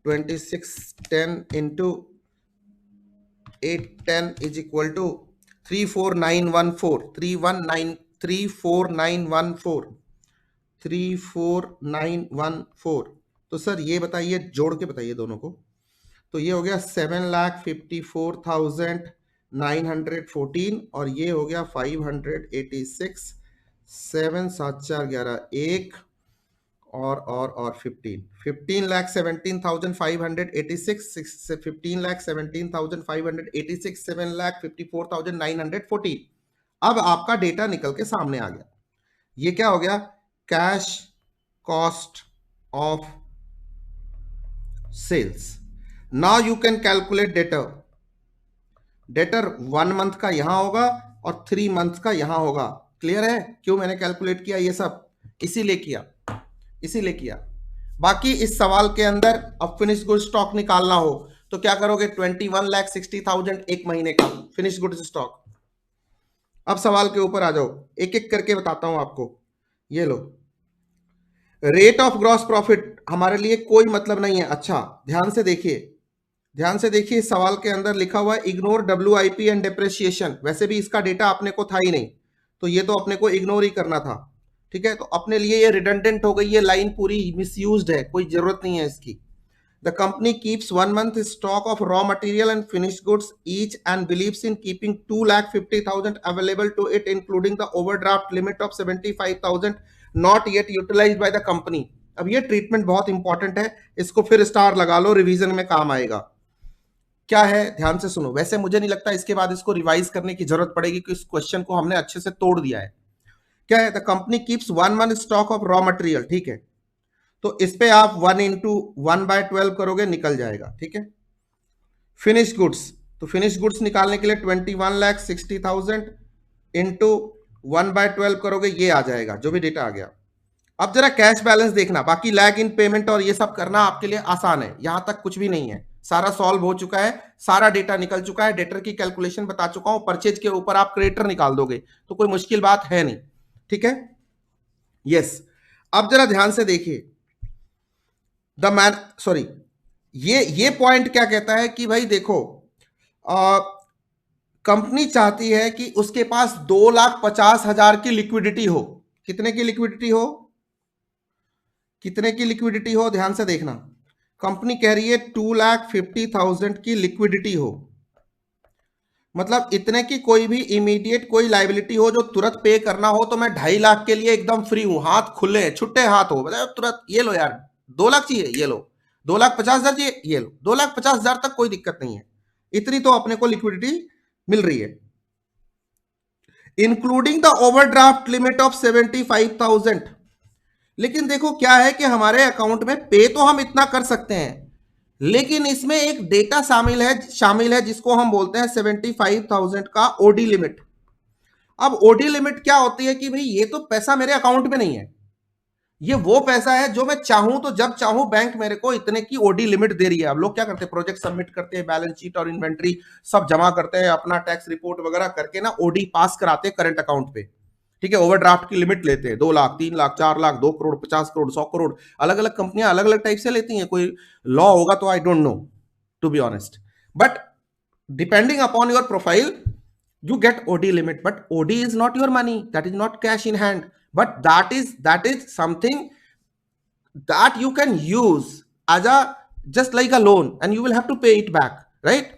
2610 into 810 is equal to 34914 34914। तो सर ये बताइए, जोड़ के बताइए दोनों को। तो ये हो गया 7,54,914 और ये हो गया 586, 7 7 4 11 1 और 15,17,586 15,17,586 7,54,914। अब आपका डेटा निकल के सामने आ गया। ये क्या हो गया, cash cost of sales. Now you can calculate debtor 1 month का यहां होगा और 3 मंथ का यहां होगा। क्लियर है क्यों मैंने कैलकुलेट किया, ये सब इसीलिए किया। बाकी इस सवाल के अंदर अब फिनिश गुड स्टॉक निकालना हो तो क्या करोगे, 21,60,000 एक महीने का फिनिश गुड्स स्टॉक। अब सवाल के ऊपर आ जाओ, एक एक करके बताता हूं आपको। ये लो, रेट ऑफ ग्रॉस प्रॉफिट हमारे लिए कोई मतलब नहीं है। अच्छा ध्यान से देखिए सवाल के अंदर लिखा हुआ है इग्नोर WIP एंड डेप्रिसिएशन। वैसे भी इसका डेटा अपने को था ही नहीं, तो ये तो अपने को इग्नोर ही करना था, ठीक है। तो अपने लिए ये रिडंडेंट हो गई, ये लाइन पूरी मिसयूज्ड है, कोई जरूरत नहीं है इसकी। The company keeps 1 month stock of raw material and finished goods each and believes in keeping 2,50,000 available to it including the overdraft limit of 75,000 not yet utilised by the company. अब ये treatment बहुत important है, इसको फिर star लगा लो, revision में काम आएगा। क्या है, ध्यान से सुनो। वैसे मुझे नहीं लगता इसके बाद इसको रिवाइज करने की जरूरत पड़ेगी, कि इस क्वेश्चन को हमने अच्छे से तोड़ दिया है। क्या है, the company keeps 1 month stock of raw material, ठीक है। तो इस पे आप 1 इंटू 1/12 करोगे, निकल जाएगा, ठीक है। फिनिश गुड्स, तो फिनिश गुड्स निकालने के लिए 21,60,000 इंटू 1/12 करोगे, ये आ जाएगा जो भी डेटा आ गया। अब जरा कैश बैलेंस देखना, बाकी लैग इन पेमेंट और ये सब करना आपके लिए आसान है, यहां तक कुछ भी नहीं है, सारा सॉल्व हो चुका है, सारा डेटा निकल चुका है, डेटर की कैलकुलेशन बता चुका हूं, परचेज के ऊपर आप क्रेडिटर निकाल दोगे, तो कोई मुश्किल बात है नहीं, ठीक है। यस, अब जरा ध्यान से देखिए, द मैन, सॉरी, ये पॉइंट क्या कहता है कि भाई देखो, कंपनी चाहती है कि उसके पास 2,50,000 की लिक्विडिटी हो। कितने की लिक्विडिटी हो, कितने की लिक्विडिटी हो, ध्यान से देखना। कंपनी कह रही है 2,50,000 की लिक्विडिटी हो, मतलब इतने की कोई भी इमीडिएट कोई लाइबिलिटी हो जो तुरंत पे करना हो, तो मैं 2.5 लाख के लिए एकदम फ्री हूं, हाथ खुले, छुट्टे हाथ हो, मतलब तुरंत ये लो यार, 2 लाख चाहिए ये लो, 2,50,000 चाहिए ये लो, 2,50,000 तक कोई दिक्कत नहीं है, इतनी तो अपने को लिक्विडिटी मिल रही है, including the overdraft limit of 75,000। लेकिन देखो क्या है कि हमारे अकाउंट में पे तो हम इतना कर सकते हैं, लेकिन इसमें एक डेटा शामिल है जिसको हम बोलते हैं 75,000 का ओडी लिमिट। अब ओडी लिमिट क्या होती है कि भाई ये तो पैसा मेरे अकाउंट में नहीं है, ये वो पैसा है जो मैं चाहूं तो जब चाहूं बैंक मेरे को इतने की ओडी लिमिट दे रही है। अब लोग क्या करते हैं, प्रोजेक्ट सबमिट करते हैं, बैलेंस शीट और इन्वेंट्री सब जमा करते हैं, अपना टैक्स रिपोर्ट वगैरह करके ना ओडी पास कराते हैं करंट अकाउंट पे, ठीक है। ओवरड्राफ्ट की लिमिट लेते हैं 2 लाख, 3 लाख, 4 लाख, 2 करोड़, 50 करोड़, 100 करोड़, अलग अलग कंपनियां अलग अलग टाइप से लेती हैं, कोई लॉ होगा तो I don't know, to be honest, but depending upon your profile you get OD limit, but OD is not your money, that is not cash in hand, but that is something that you can use as a just like a loan and you will have to pay it back, right?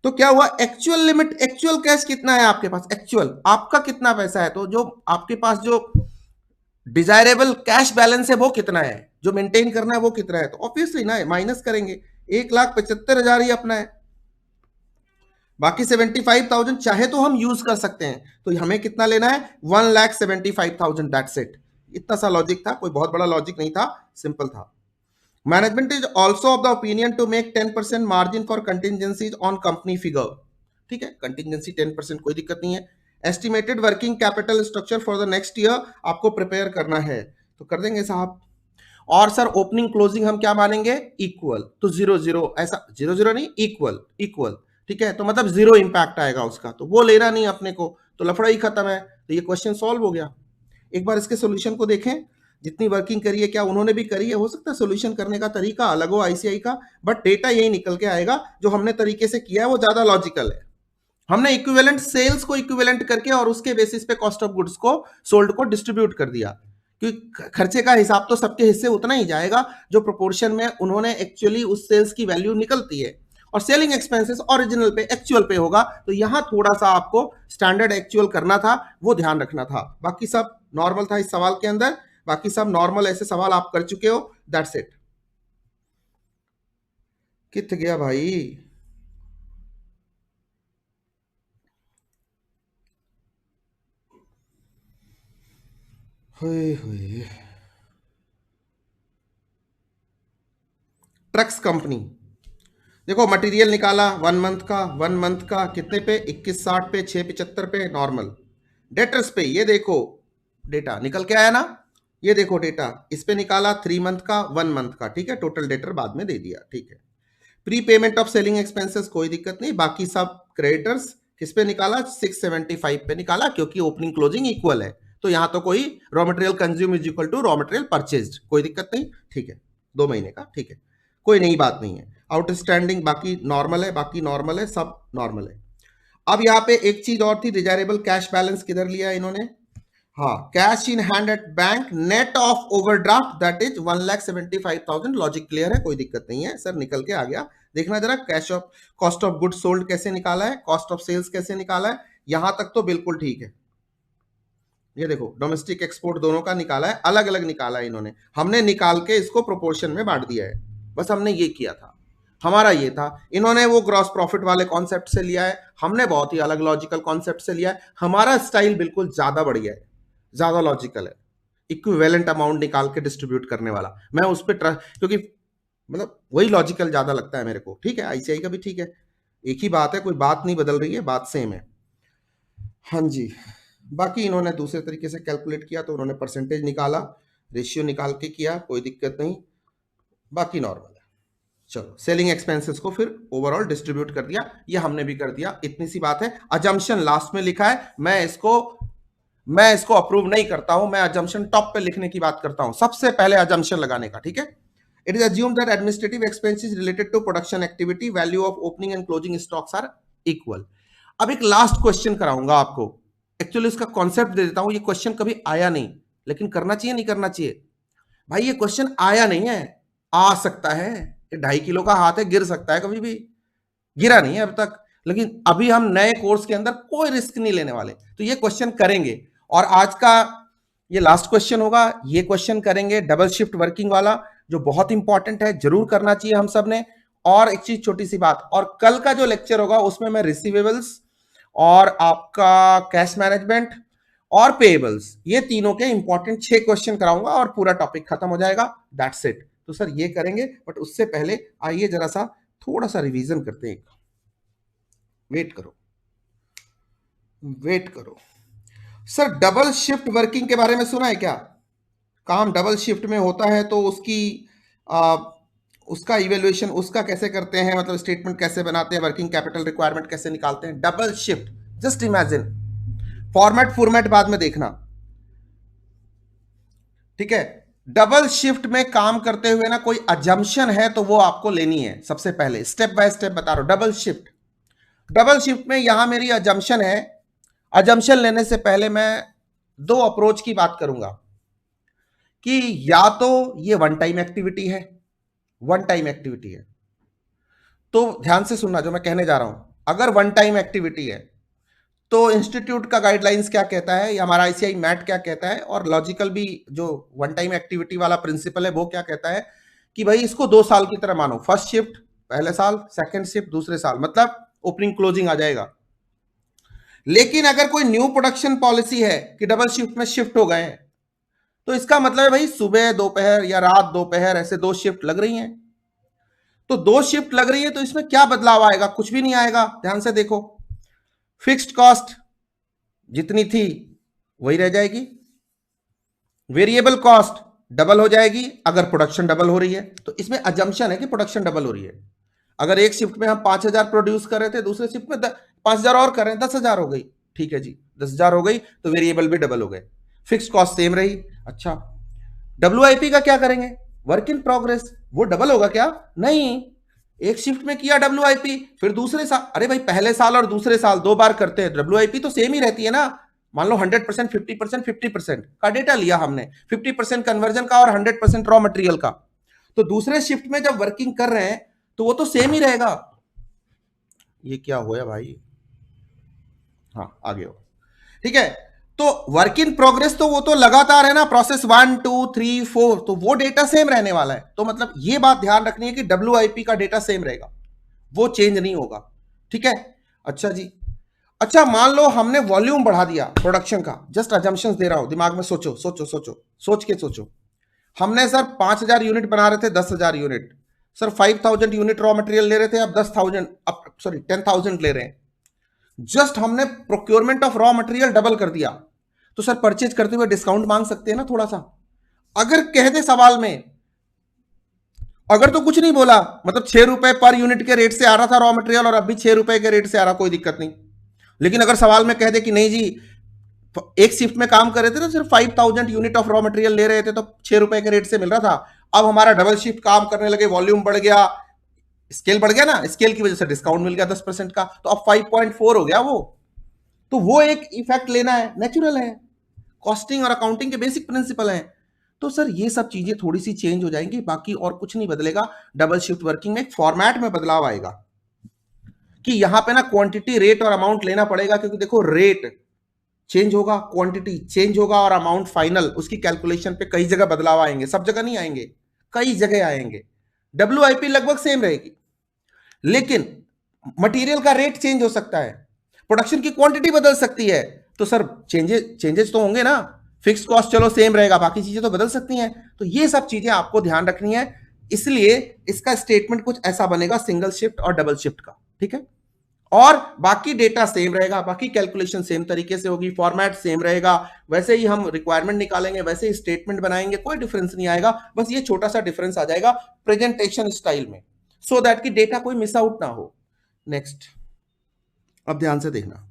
तो क्या हुआ, actual limit, actual cash कितना है आपके पास, actual आपका कितना पैसा है, तो जो आपके पास जो डिजायरेबल कैश बैलेंस है वो कितना है, जो मेंटेन करना है वो कितना है, तो ऑब्वियसली ना माइनस करेंगे, 1,75,000 ही अपना है, बाकी 75,000 चाहे तो हम यूज कर सकते हैं, तो हमें कितना लेना है, 1,75,000, दैट्स इट। इतना सा लॉजिक था, कोई बहुत बड़ा लॉजिक नहीं था, सिंपल था। Management is also of the opinion to make 10% margin for contingencies on company figure, ठीक है, कंटिजेंसी 10%, कोई दिक्कत नहीं है। Estimated working capital structure for the next year आपको प्रिपेयर करना है, तो कर देंगे साहब। और सर ओपनिंग क्लोजिंग हम क्या मानेंगे, इक्वल, तो 0-0, ऐसा 0-0 नहीं, इक्वल इक्वल, ठीक है, तो मतलब 0 इंपैक्ट आएगा उसका, तो वो लेना नहीं अपने को, तो लफड़ा ही खत्म है, तो ये क्वेश्चन सॉल्व हो गया। एक बार इसके सॉल्यूशन को देखें, जितनी वर्किंग करी है क्या उन्होंने भी करी है, हो सकता है सॉल्यूशन करने का तरीका अलग हो आईसीआई का, बट डेटा यही निकल के आएगा, जो हमने तरीके से किया है वो ज्यादा लॉजिकल है। हमने इक्विवेलेंट सेल्स को इक्विवेलेंट करके और उसके बेसिस पे कॉस्ट ऑफ गुड्स को सोल्ड को डिस्ट्रीब्यूट कर दिया, क्योंकि खर्चे का हिसाब तो सबके हिस्से उतना ही जाएगा जो प्रोपोर्शन में उन्होंने एक्चुअली उस सेल्स की वैल्यू निकलती है, और सेलिंग एक्सपेंसेस ओरिजिनल पे एक्चुअल पे होगा, तो यहां थोड़ा सा आपको स्टैंडर्ड एक्चुअल करना था, वो ध्यान रखना था, बाकी सब नॉर्मल था इस सवाल के अंदर, बाकी सब नॉर्मल ऐसे सवाल आप कर चुके हो, दैट्स इट। कित गया भाई, हुए ट्रक्स कंपनी, देखो मटेरियल निकाला 1 मंथ का, 1 मंथ का कितने पे, 2160 पे, 675 पे नॉर्मल। डेटर्स पे ये देखो डेटा निकल के आया ना, ये देखो डेटा इस पे निकाला 3 मंथ का, 1 मंथ का, ठीक है, टोटल डेटर बाद में दे दिया, ठीक है। Pre payment of selling expenses कोई दिक्कत नहीं, बाकी सब क्रेडिटर्स किस पे निकाला, 675 पे निकाला, क्योंकि ओपनिंग क्लोजिंग इक्वल है, तो यहां तो कोई raw material consume is equal to raw material purchased, कोई दिक्कत नहीं, ठीक है, 2 महीने का, ठीक है, कोई नई बात नहीं है। आउटस्टैंडिंग बाकी नॉर्मल है, बाकी नॉर्मल है, सब नॉर्मल है। अब यहाँ पे एक चीज और थी, डिजायरेबल कैश बैलेंस किधर लिया इन्होंने, हाँ, cash in hand at bank net of overdraft that is 1,75,000, logic clear है, कोई दिक्कत नहीं है सर, निकल के आ गया। देखना जरा cash of cost of goods sold कैसे निकाला है, कॉस्ट ऑफ सेल्स कैसे निकाला है, यहां तक तो बिल्कुल ठीक है, ये देखो डोमेस्टिक एक्सपोर्ट दोनों का निकाला है, अलग अलग निकाला है इन्होंने, हमने निकाल के इसको प्रोपोर्शन में बांट दिया है, बस हमने ये किया था, हमारा ये था। इन्होंने वो ग्रॉस प्रॉफिट वाले कॉन्सेप्ट से लिया है, हमने बहुत ही अलग लॉजिकल कॉन्सेप्ट से लिया है। हमारा स्टाइल बिल्कुल ज्यादा बढ़िया है, ज्यादा लॉजिकल है, इक्विवेलेंट अमाउंट निकाल के डिस्ट्रीब्यूट करने वाला। मैं उस पर क्योंकि मतलब वही लॉजिकल ज्यादा लगता है मेरे को। ठीक है, आईसीआई का भी ठीक है, एक ही बात है, कोई बात नहीं बदल रही है, बात सेम है। हाँ जी, बाकी इन्होंने दूसरे तरीके से कैलकुलेट किया, तो उन्होंने परसेंटेज निकाला, रेशियो निकाल के किया, कोई दिक्कत नहीं, बाकी नॉर्मल है। चलो, सेलिंग एक्सपेंसेस को फिर ओवरऑल डिस्ट्रीब्यूट कर दिया, ये हमने भी कर दिया, इतनी सी बात है। अजम्पशन लास्ट में लिखा है, मैं इसको अप्रूव नहीं करता हूं, मैं अजम्पशन टॉप पे लिखने की बात करता हूं, सबसे पहले अजम्पशन लगाने का। ठीक है, it is assumed that administrative expenses related to production activity, value of opening and closing stocks are equal. अब एक लास्ट क्वेश्चन कराऊंगा आपको, एक्चुअली इसका कॉन्सेप्ट दे देता हूं, ये क्वेश्चन कभी आया नहीं, लेकिन करना चाहिए नहीं करना चाहिए भाई, ये क्वेश्चन आया नहीं है, आ सकता है, 2.5 किलो का हाथ है, गिर सकता है, कभी भी गिरा नहीं है अब तक, लेकिन अभी हम नए कोर्स के अंदर कोई रिस्क नहीं लेने वाले, तो ये क्वेश्चन करेंगे। और आज का ये लास्ट क्वेश्चन होगा, ये क्वेश्चन करेंगे डबल शिफ्ट वर्किंग वाला, जो बहुत इंपॉर्टेंट है, जरूर करना चाहिए हम सब ने। और एक चीज छोटी सी बात, और कल का जो लेक्चर होगा उसमें मैं रिसीवेबल्स और आपका कैश मैनेजमेंट और पेएबल्स, ये तीनों के इंपॉर्टेंट 6 क्वेश्चन कराऊंगा और पूरा टॉपिक खत्म हो जाएगा, दैट्स इट। तो सर ये करेंगे, बट उससे पहले आइए जरा सा थोड़ा सा रिवीजन करते हैं। वेट करो, वेट करो सर, डबल शिफ्ट वर्किंग के बारे में सुना है क्या? काम डबल शिफ्ट में होता है तो उसका इवेल्युएशन उसका कैसे करते हैं, मतलब स्टेटमेंट कैसे बनाते हैं, वर्किंग कैपिटल रिक्वायरमेंट कैसे निकालते हैं, double shift. Just imagine, format बाद में देखना, ठीक है। डबल शिफ्ट में काम करते हुए ना कोई अजम्पशन है तो वो आपको लेनी है, सबसे पहले स्टेप बाय स्टेप बता रहा हूं। डबल शिफ्ट में यहां मेरी अजम्पशन है, अजम्पशन लेने से पहले मैं 2 अप्रोच की बात करूंगा कि या तो ये वन टाइम एक्टिविटी है, तो ध्यान से सुनना जो मैं कहने जा रहा हूं। अगर वन टाइम एक्टिविटी है तो इंस्टीट्यूट का गाइडलाइंस क्या कहता है, या हमारा आईसीआई मैट क्या कहता है, और लॉजिकल भी जो वन टाइम एक्टिविटी वाला प्रिंसिपल है वो क्या कहता है कि भाई इसको 2 साल की तरह मानो, फर्स्ट शिफ्ट पहले साल, सेकंड शिफ्ट दूसरे साल, मतलब ओपनिंग क्लोजिंग आ जाएगा। लेकिन अगर कोई न्यू प्रोडक्शन पॉलिसी है कि डबल शिफ्ट में शिफ्ट हो गए हैं, तो इसका मतलब है भाई सुबह दोपहर या रात दोपहर ऐसे 2 शिफ्ट लग रही हैं। तो 2 शिफ्ट लग रही है तो इसमें क्या बदलाव आएगा? कुछ भी नहीं आएगा। ध्यान से देखो, फिक्स्ड कॉस्ट जितनी थी वही रह जाएगी, वेरिएबल कॉस्ट डबल हो जाएगी अगर प्रोडक्शन डबल हो रही है। तो इसमें अजम्पशन है कि प्रोडक्शन डबल हो रही है। अगर एक शिफ्ट में हम 5,000 प्रोड्यूस कर रहे थे, दूसरे शिफ्ट में 5,000 और कर रहे हैं, 10,000 हो गई, ठीक है जी, 10,000 हो गई, तो वेरिएबल भी डबल हो गए, फिक्स्ड कॉस्ट सेम रही। अच्छा, डब्ल्यूआईपी का क्या करेंगे? वर्क इन प्रोग्रेस, वो डबल होगा क्या? नहीं, एक शिफ्ट में किया डब्ल्यूआईपी, फिर दूसरे साल, अरे भाई पहले साल और दूसरे साल 2 बार करते हैं, डब्ल्यूआईपी तो सेम ही रहती है ना। मान लो 100%, 50%, 50% का डेटा लिया हमने, 50% कन्वर्जन का और 100% रॉ मटेरियल का, तो दूसरे शिफ्ट में जब वर्किंग कर रहे हैं तो वो तो सेम ही रहेगा। ये क्या हुआ भाई? हाँ, आगे हो, ठीक है। तो वर्क इन प्रोग्रेस तो वो तो लगातार है ना, प्रोसेस 1 2 3 4, तो वो डेटा सेम रहने वाला है। तो मतलब ये बात ध्यान रखनी है कि डब्ल्यूआईपी का डेटा सेम रहेगा, वो चेंज नहीं होगा, ठीक है। अच्छा जी, अच्छा मान लो हमने वॉल्यूम बढ़ा दिया प्रोडक्शन का, जस्ट अजम्पशंस दे रहा हूं, दिमाग में सोचो सोचो सोचो, सोच के सोचो। हमने सर 5,000 यूनिट बना रहे थे, 10,000 unit, sir 5,000 unit raw material ले रहे थे, अब 10,000, अब सॉरी 10,000 ले रहे हैं। जस्ट हमने procurement of raw material double कर दिया, तो सर परचेज करते हुए डिस्काउंट मांग सकते हैं ना थोड़ा सा। अगर कह दे सवाल में, अगर तो कुछ नहीं बोला, मतलब 6 रुपए पर यूनिट के रेट से आ रहा था रॉ मटेरियल और अब भी 6 रुपए के रेट से आ रहा, कोई दिक्कत नहीं। लेकिन अगर सवाल में कह दे कि नहीं जी, एक शिफ्ट में काम कर रहे थे तो सिर्फ 5,000 यूनिट ऑफ रॉ मटेरियल ले रहे थे तो 6 रुपए के रेट से मिल रहा था, अब हमारा डबल शिफ्ट काम करने लगे, वॉल्यूम बढ़ गया, स्केल बढ़ गया ना, स्केल की वजह से डिस्काउंट मिल गया 10% का, तो अब 5.4 हो गया वो। तो वो एक इफेक्ट लेना है, नेचुरल है, कॉस्टिंग और अकाउंटिंग के बेसिक प्रिंसिपल हैं। तो सर ये सब चीजें थोड़ी सी चेंज हो जाएंगी, बाकी और कुछ नहीं बदलेगा। डबल शिफ्ट वर्किंग में एक फॉर्मेट में बदलाव आएगा कि यहां पे ना क्वांटिटी, रेट और अमाउंट लेना पड़ेगा, क्योंकि देखो रेट चेंज होगा, क्वांटिटी चेंज होगा और अमाउंट फाइनल उसकी कैलकुलेशन पे कई जगह बदलाव आएंगे, सब जगह नहीं आएंगे, कई जगह आएंगे। डब्ल्यूआईपी लगभग सेम रहेगी, लेकिन मटेरियल का रेट चेंज हो सकता है, प्रोडक्शन की क्वांटिटी बदल सकती है, तो सर चेंजेस तो होंगे ना। फिक्स कॉस्ट चलो सेम रहेगा, बाकी चीजें तो बदल सकती हैं, तो ये सब चीजें आपको ध्यान रखनी है। इसलिए इसका स्टेटमेंट कुछ ऐसा बनेगा, सिंगल शिफ्ट और डबल शिफ्ट का, ठीक है। और बाकी डेटा सेम रहेगा, बाकी कैलकुलेशन सेम तरीके से होगी, फॉर्मेट सेम रहेगा, वैसे ही हम रिक्वायरमेंट निकालेंगे, वैसे ही स्टेटमेंट बनाएंगे, कोई डिफरेंस नहीं आएगा। बस ये छोटा सा डिफरेंस आ जाएगा प्रेजेंटेशन स्टाइल में, सो दैट कि डेटा कोई मिस आउट ना हो। नेक्स्ट, अब ध्यान से देखना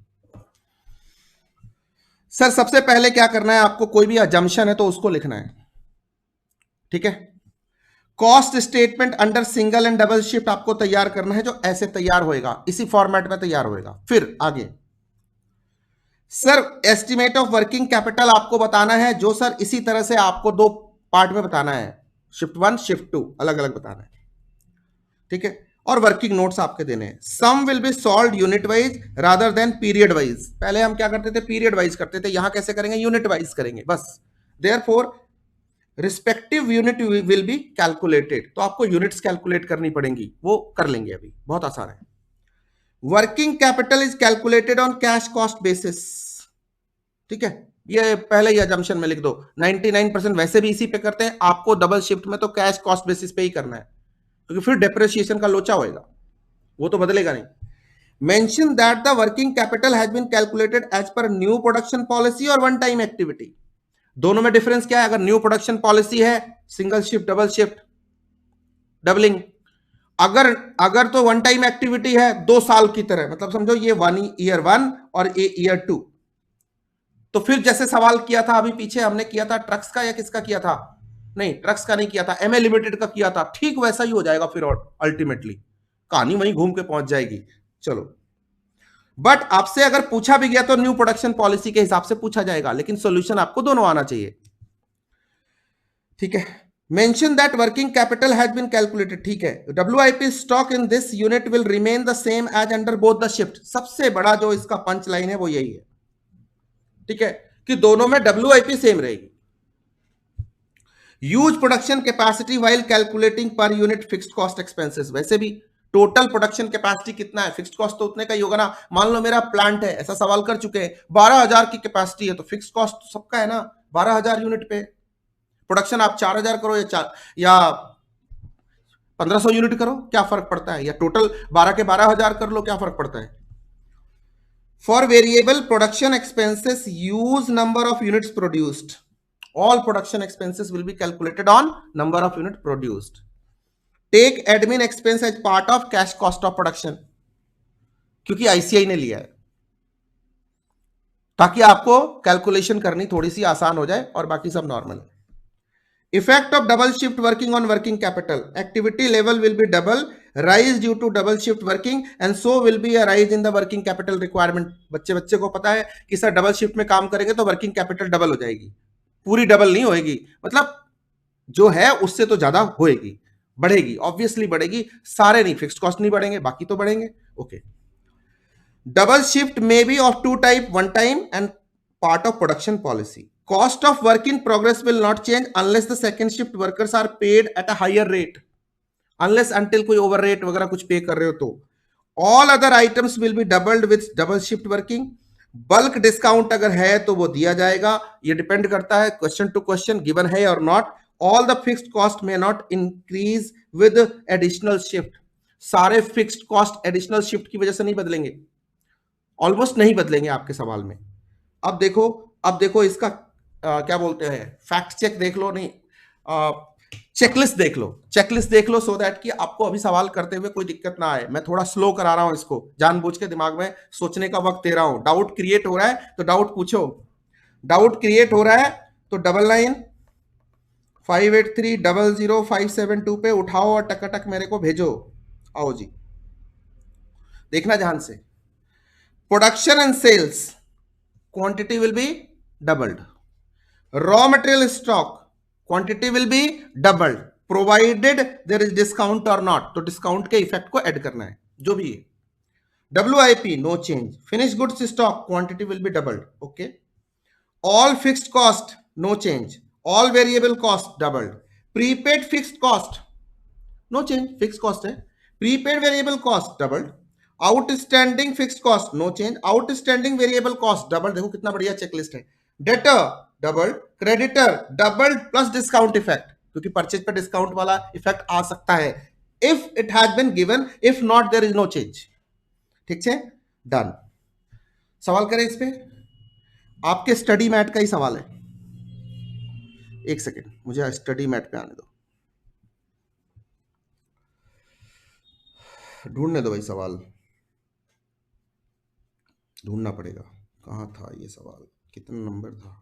सर, सबसे पहले क्या करना है आपको, कोई भी अजम्पशन है तो उसको लिखना है, ठीक है। Cost statement under single and double shift आपको तैयार करना है, जो ऐसे तैयार होएगा, इसी फॉर्मेट में तैयार होएगा। फिर आगे sir, estimate of working capital आपको बताना है, जो सर इसी तरह से आपको दो पार्ट में बताना है, शिफ्ट 1 शिफ्ट 2 अलग अलग बताना है, ठीक है। और वर्किंग नोट्स आपके देने हैं। Sum will be solve unit wise rather than period wise. पहले हम क्या करते थे, पीरियड वाइज करते थे, यहां कैसे करेंगे, यूनिट वाइज करेंगे बस। Therefore respective unit will be calculated, तो आपको यूनिट्स कैलकुलेट करनी पड़ेंगी, वो कर लेंगे अभी, बहुत आसान है। Working capital is calculated on cash cost basis, ठीक है। ये पहले ही अजम्पशन में लिख दो, 99% वैसे भी इसी पे करते हैं, आपको डबल शिफ्ट में तो कैश कॉस्ट बेसिस पे ही करना है, क्योंकि फिर डेप्रिसिएशन का लोचा होएगा, वो तो बदलेगा नहीं। Mention that the working capital has been calculated as per new production policy और वन टाइम एक्टिविटी। दोनों में डिफरेंस क्या है, अगर न्यू प्रोडक्शन पॉलिसी है single shift double shift doubling, अगर अगर तो वन टाइम एक्टिविटी है 2 साल की तरह, मतलब समझो ये ईयर 1 और ईयर 2। तो फिर जैसे सवाल किया था अभी पीछे हमने किया था ट्रक्स का, या किसका किया था, नहीं ट्रक्स का नहीं किया था, एमए लिमिटेड का किया था, ठीक वैसा ही हो जाएगा फिर, अल्टीमेटली कहानी वहीं घूम के पहुंच जाएगी। चलो, बट आपसे अगर पूछा भी गया तो न्यू प्रोडक्शन पॉलिसी के हिसाब से पूछा जाएगा, लेकिन सॉल्यूशन आपको दोनों आना चाहिए, ठीक है। Mention that working capital has been calculated, ठीक है। WIP stock in this unit will remain the same as under both the shift. सबसे बड़ा जो इसका पंच लाइन है वो यही है, ठीक है, कि दोनों में डब्ल्यूआईपी सेम रहेगी। Use production capacity while calculating per unit fixed cost expenses, वैसे भी टोटल प्रोडक्शन कैपेसिटी कितना है, फिक्स्ड कॉस्ट तो उतने का ही होगा ना। मान लो मेरा प्लांट है, ऐसा सवाल कर चुके हैं, 12,000 की कैपेसिटी है, तो फिक्स्ड कॉस्ट तो सबका है ना 12,000 यूनिट पे। प्रोडक्शन आप 4,000 करो या 1,500 यूनिट करो, क्या फर्क पड़ता है, या टोटल 12 के 12,000 कर लो, क्या फर्क पड़ता है। For variable production expenses use number of units produced, all production expenses will be calculated on number of unit produced. Take admin expense as part of cash cost of production, क्योंकि ICI ने लिया है, ताकि आपको calculation करनी थोड़ी सी आसान हो जाए, और बाकी सब नॉर्मल है। Effect of double shift working on working capital, activity level will be double, rise due to double shift working and so will be a rise in the working capital requirement. बच्चे को पता है कि sir double shift में काम करेंगे तो working capital double हो जाएगी, पूरी डबल नहीं होएगी, मतलब जो है उससे तो ज्यादा होएगी, बढ़ेगी, ऑब्वियसली बढ़ेगी, सारे नहीं, फिक्स्ड कॉस्ट नहीं बढ़ेंगे, बाकी तो बढ़ेंगे, okay. Double shift may be of 2 type, one time and part of production policy. Cost of work in progress will not change unless the second shift workers are paid at a higher rate, unless until कोई over rate वगैरह कुछ pay कर रहे हो तो। All other items will be doubled with double shift working. Bulk discount अगर है तो वो दिया जाएगा, ये डिपेंड करता है क्वेश्चन टू क्वेश्चन, गिवन है और not. All the fixed cost may not increase with additional shift, सारे फिक्स्ड कॉस्ट एडिशनल शिफ्ट की वजह से नहीं बदलेंगे, ऑलमोस्ट नहीं बदलेंगे आपके सवाल में। अब देखो इसका क्या बोलते हैं, फैक्ट चेक देख लो, नहीं चेकलिस्ट देख लो सो दैट कि आपको अभी सवाल करते हुए कोई दिक्कत ना आए। मैं थोड़ा स्लो करा रहा हूं इसको, जानबूझ के दिमाग में सोचने का वक्त दे रहा हूं। डाउट क्रिएट हो रहा है तो डाउट पूछो, डाउट क्रिएट हो रहा है तो 9958300572 पे उठाओ और टकटक मेरे को भेजो। आओ जी, देखना ध्यान से। Production and sales quantity will be doubled, raw material stock quantity will be doubled provided there is discount or not, तो डिस्काउंट के इफेक्ट को ऐड करना है जो भी है। WIP no change, finish goods stock quantity will be doubled, okay. All fixed cost, no change. All variable cost doubled. Prepaid fixed cost, no change, fixed cost है. Prepaid variable cost doubled. Outstanding fixed cost, no change. Outstanding variable cost doubled. देखो कितना बढ़िया checklist है. Debtor doubled, creditor doubled plus discount effect, क्योंकि purchase पे discount वाला effect आ सकता है. If it has been given, if not there is no change. ठीक है, डन. सवाल करें इस पे. आपके स्टडी मैट का ही सवाल है. एक सेकेंड, मुझे स्टडी मैट पे आने दो. ढूंढने दो भाई सवाल, ढूंढना पड़ेगा. कहाँ था ये सवाल, कितना नंबर था.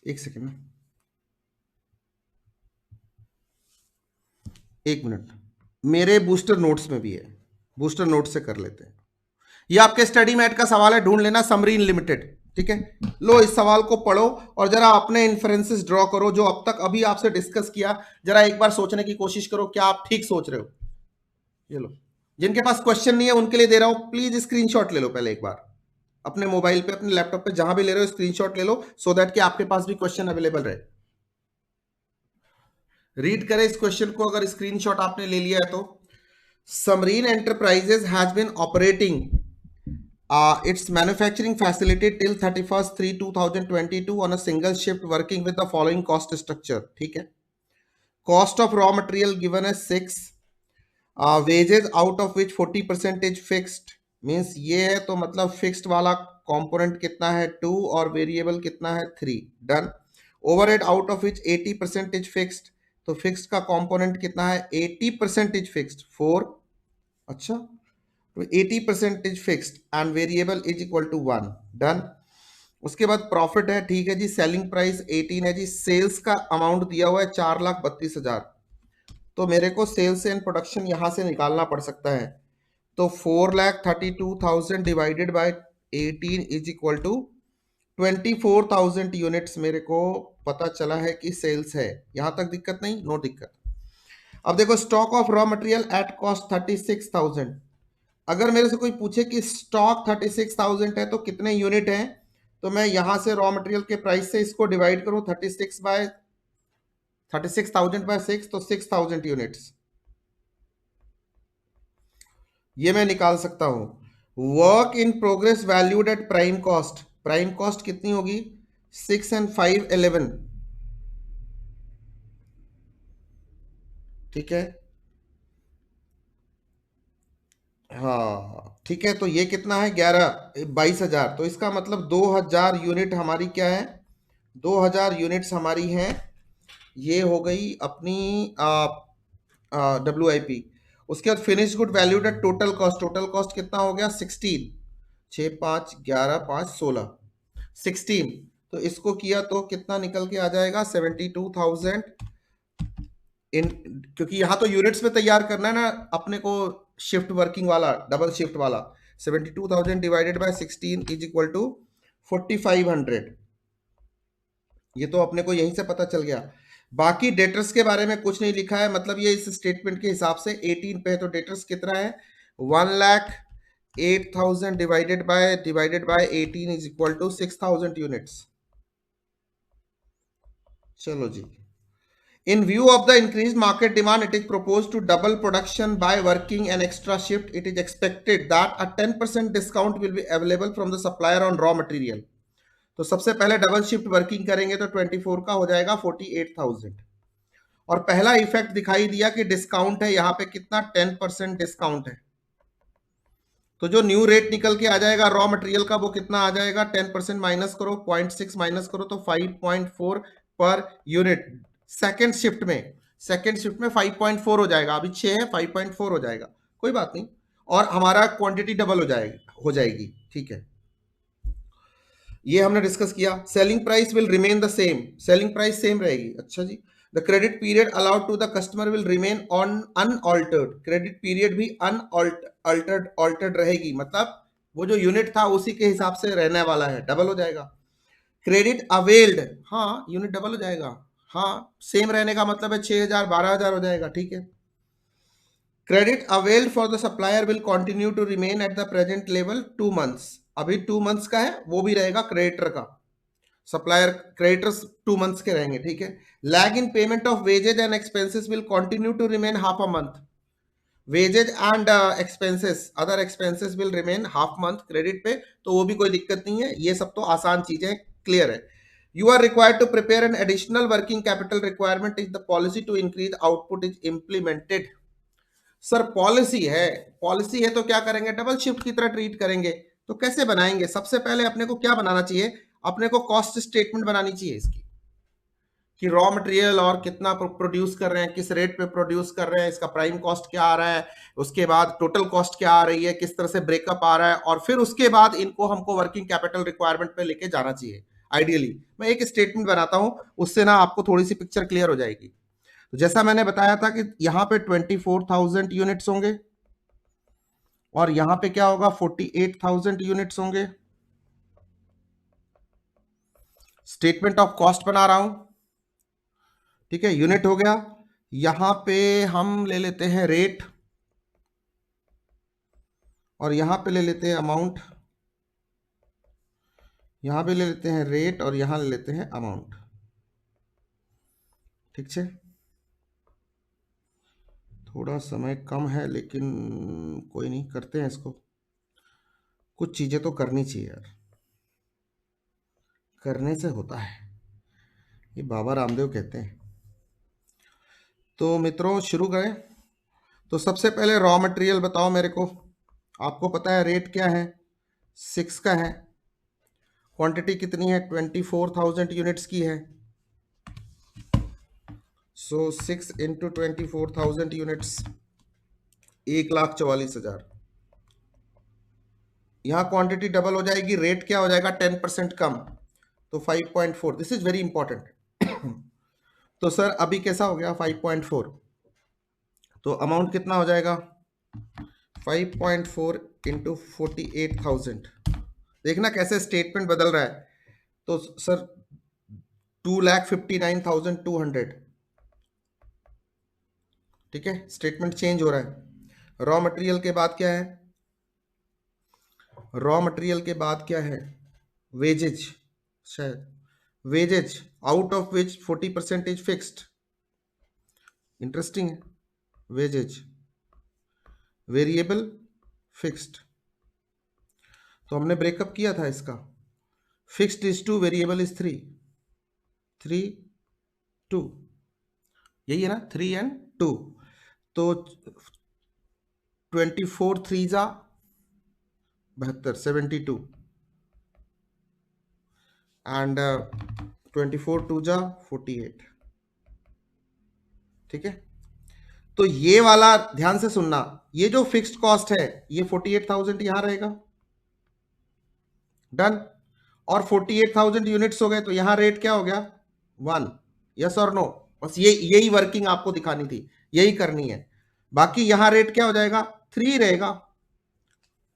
एक सेकेंड ना, एक मिनट. मेरे बूस्टर नोट्स में भी है, बूस्टर नोट से कर लेते हैं. ये आपके स्टडी मैट का सवाल है, ढूंढ लेना. समरीन लिमिटेड, ठीक है. लो इस सवाल को पढ़ो और जरा अपने इन्फ्रेंसेस ड्रॉ करो जो अब तक अभी आपसे डिस्कस किया. जरा एक बार सोचने की कोशिश करो क्या आप ठीक सोच रहे हो. ये लो, जिनके पास क्वेश्चन नहीं है उनके लिए दे रहा हूं, प्लीज स्क्रीनशॉट ले लो पहले एक बार. अपने मोबाइल पे, अपने लैपटॉप पे, जहां भी ले रहे हो स्क्रीनशॉट ले लो, सो दैट कि आपके पास भी क्वेश्चन अवेलेबल रहे. रीड करें इस क्वेश्चन को अगर स्क्रीनशॉट आपने ले लिया है तो. Submarine Enterprises has been operating its manufacturing facility till 31st 3 2022 on a single shift, working with the following cost structure. ठीक है. Cost of raw material given as 6, wages out of which 40% fixed, means ये है तो मतलब fixed वाला component कितना है 2 और वेरिएबल कितना है 3. Done. Overhead out of which 80% fixed, तो फिक्स्ड का कंपोनेंट कितना है 80% फिक्स्ड 4. अच्छा, तो 80% fixed and variable is equal to 1. Done. उसके बाद प्रॉफिट है, ठीक है जी. सेलिंग प्राइस 18 है जी. सेल्स का अमाउंट दिया हुआ है 4,32,000. तो मेरे को सेल्स एंड प्रोडक्शन यहां से निकालना पड़ सकता है. तो 4,32,000 divided by 18 is equal to 24,000 units मेरे को पता चला है कि सेल्स है. यहां तक दिक्कत नहीं, नो दिक्कत. अब देखो, stock of raw material at cost 36,000. अगर मेरे से कोई पूछे कि स्टॉक 36,000 है तो कितने यूनिट हैं, तो मैं यहां से रॉ मटेरियल के प्राइस से इसको डिवाइड करूं 36,000 बाय 6, तो 6,000 यूनिट्स. ये मैं निकाल सकता हूं. Work in progress valued at prime cost. Prime cost कितनी होगी 6 and 5 11. ठीक है, हाँ ठीक है. तो ये कितना है 22,000. तो इसका मतलब 2,000 यूनिट हमारी क्या है, 2,000 यूनिट्स हमारी हैं. ये हो गई अपनी WIP. उसके बाद finish good valued at total cost. Total cost कितना हो गया 16. 6 5 11 5 16 16. तो इसको किया तो कितना निकल के आ जाएगा 72,000 इन, क्योंकि यहां तो यूनिट्स में तैयार करना है ना अपने को, शिफ्ट वर्किंग वाला, डबल शिफ्ट वाला. 72,000 divided by 16 is equal to 4,500. ये तो अपने को यहीं से पता चल गया. बाकी डेटर्स के बारे में कुछ नहीं लिखा है, मतलब ये इस स्टेटमेंट के हिसाब से 18 पे है. तो डेटर्स कितना है 1,08,000 divided by 18 is equal to 6,000 units. चलो जी. In view of the increased market demand, it is proposed to double production by working an extra shift. It is expected that a 10% discount will be available from the supplier on raw material. तो सबसे पहले double shift working करेंगे तो 24 का हो जाएगा 48,000. और पहला इफेक्ट दिखाई दिया कि डिस्काउंट है, यहाँ पे कितना 10% डिस्काउंट है. तो जो न्यू रेट निकल के आ जाएगा रॉ मटेरियल का वो कितना आ जाएगा, 10% माइनस करो, 0.6 माइनस करो तो 5.4 पर यूनिट. सेकेंड शिफ्ट में 5.4 हो जाएगा. अभी 6 है, 5.4 हो जाएगा, कोई बात नहीं. और हमारा क्वांटिटी डबल हो जाएगी. ठीक है, ये हमने डिस्कस किया. Selling price will remain the same. Selling price same रहेगी. अच्छा जी. The credit period allowed to the customer will remain on unaltered. Credit period भी अनऑल्टर्ड रहेगी, मतलब वो जो यूनिट था उसी के हिसाब से रहने वाला है, डबल हो जाएगा। क्रेडिट अवेल्ड, हाँ यूनिट डबल हो जाएगा, हाँ सेम रहने का मतलब है 6,000 12,000 हो जाएगा, ठीक है। Credit availed for the supplier will continue to remain at the present level 2 months, अभी 2 मंथ्स का है वो भी रहेगा क्रेडिटर का, सप्लायर क्रेडिटर्स 2 मंथ्स के रहेंगे, ठीक है। Lag in payment of wages and expenses will continue to remain half a month, wages and expenses other expenses will remain half month credit पे, तो वो भी कोई दिक्कत नहीं है, ये सब तो आसान चीजें, क्लियर है। You are required to prepare an additional working capital requirement is the policy to increase output is implemented. Sir policy है तो क्या करेंगे, डबल शिफ्ट की तरह ट्रीट करेंगे, तो कैसे बनाएंगे, सबसे पहले अपने को क्या बनाना चाहिए, अपने को कॉस्ट स्टेटमेंट बनानी चाहिए इसकी, कि रॉ मटेरियल और कितना प्रोड्यूस कर रहे हैं, किस रेट पे प्रोड्यूस कर रहे हैं, इसका प्राइम कॉस्ट क्या आ रहा है, उसके बाद टोटल कॉस्ट क्या आ रही है, किस तरह से ब्रेकअप आ रहा है, और फिर उसके बाद इनको हमको वर्किंग कैपिटल रिक्वायरमेंट पे लेके जाना चाहिए। आइडियली मैं एक स्टेटमेंट बनाता हूं, उससे ना आपको थोड़ी सी पिक्चर क्लियर हो जाएगी। तो जैसा मैंने बताया था कि यहाँ पे 24,000 यूनिट्स होंगे और यहाँ पे क्या होगा 48,000 यूनिट्स होंगे। स्टेटमेंट ऑफ कॉस्ट बना रहा हूं, ठीक है, यूनिट हो गया। यहां पे हम ले लेते हैं रेट और यहां पे ले लेते हैं अमाउंट, यहां पे ले लेते हैं रेट और यहां ले लेते हैं अमाउंट, ठीक है। थोड़ा समय कम है लेकिन कोई नहीं, करते हैं इसको, कुछ चीजें तो करनी चाहिए यार, करने से होता है, ये बाबा रामदेव कहते हैं। तो मित्रों शुरू करें। तो सबसे पहले रॉ मटेरियल बताओ मेरे को, आपको पता है रेट क्या है, 6 का है, क्वांटिटी कितनी है 24,000 यूनिट्स की है, सो 6 इंटू 24,000 यूनिट्स 1,44,000। यहाँ क्वांटिटी डबल हो जाएगी, रेट क्या हो जाएगा 10% कम, तो 5.4, दिस इज वेरी इंपॉर्टेंट। तो सर अभी कैसा हो गया 5.4, तो अमाउंट कितना हो जाएगा 5.4 इंटू 48,000, देखना कैसे स्टेटमेंट बदल रहा है। तो सर 2,59,200, ठीक है, स्टेटमेंट चेंज हो रहा है। रॉ मटेरियल के बाद क्या है, रॉ मटेरियल के बाद क्या है, वेजेज, शायद wages, out of which 40% is fixed, interesting है, वेजेज वेरिएबल फिक्स्ड, तो हमने ब्रेकअप किया था इसका, फिक्स्ड इज 2, वेरिएबल इज 3, 3 2, यही है ना 3 एंड 2, तो 24 3 जा 72 72 एंड 24 2 जा 48, ठीक है। तो ये वाला ध्यान से सुनना, ये जो फिक्स्ड कॉस्ट है ये 48,000 यहां रहेगा, डन, और 48,000 यूनिट्स हो गए, तो यहां रेट क्या हो गया 1, यस और नो, बस ये यही वर्किंग आपको दिखानी थी, यही करनी है। बाकी यहां रेट क्या हो जाएगा 3 रहेगा,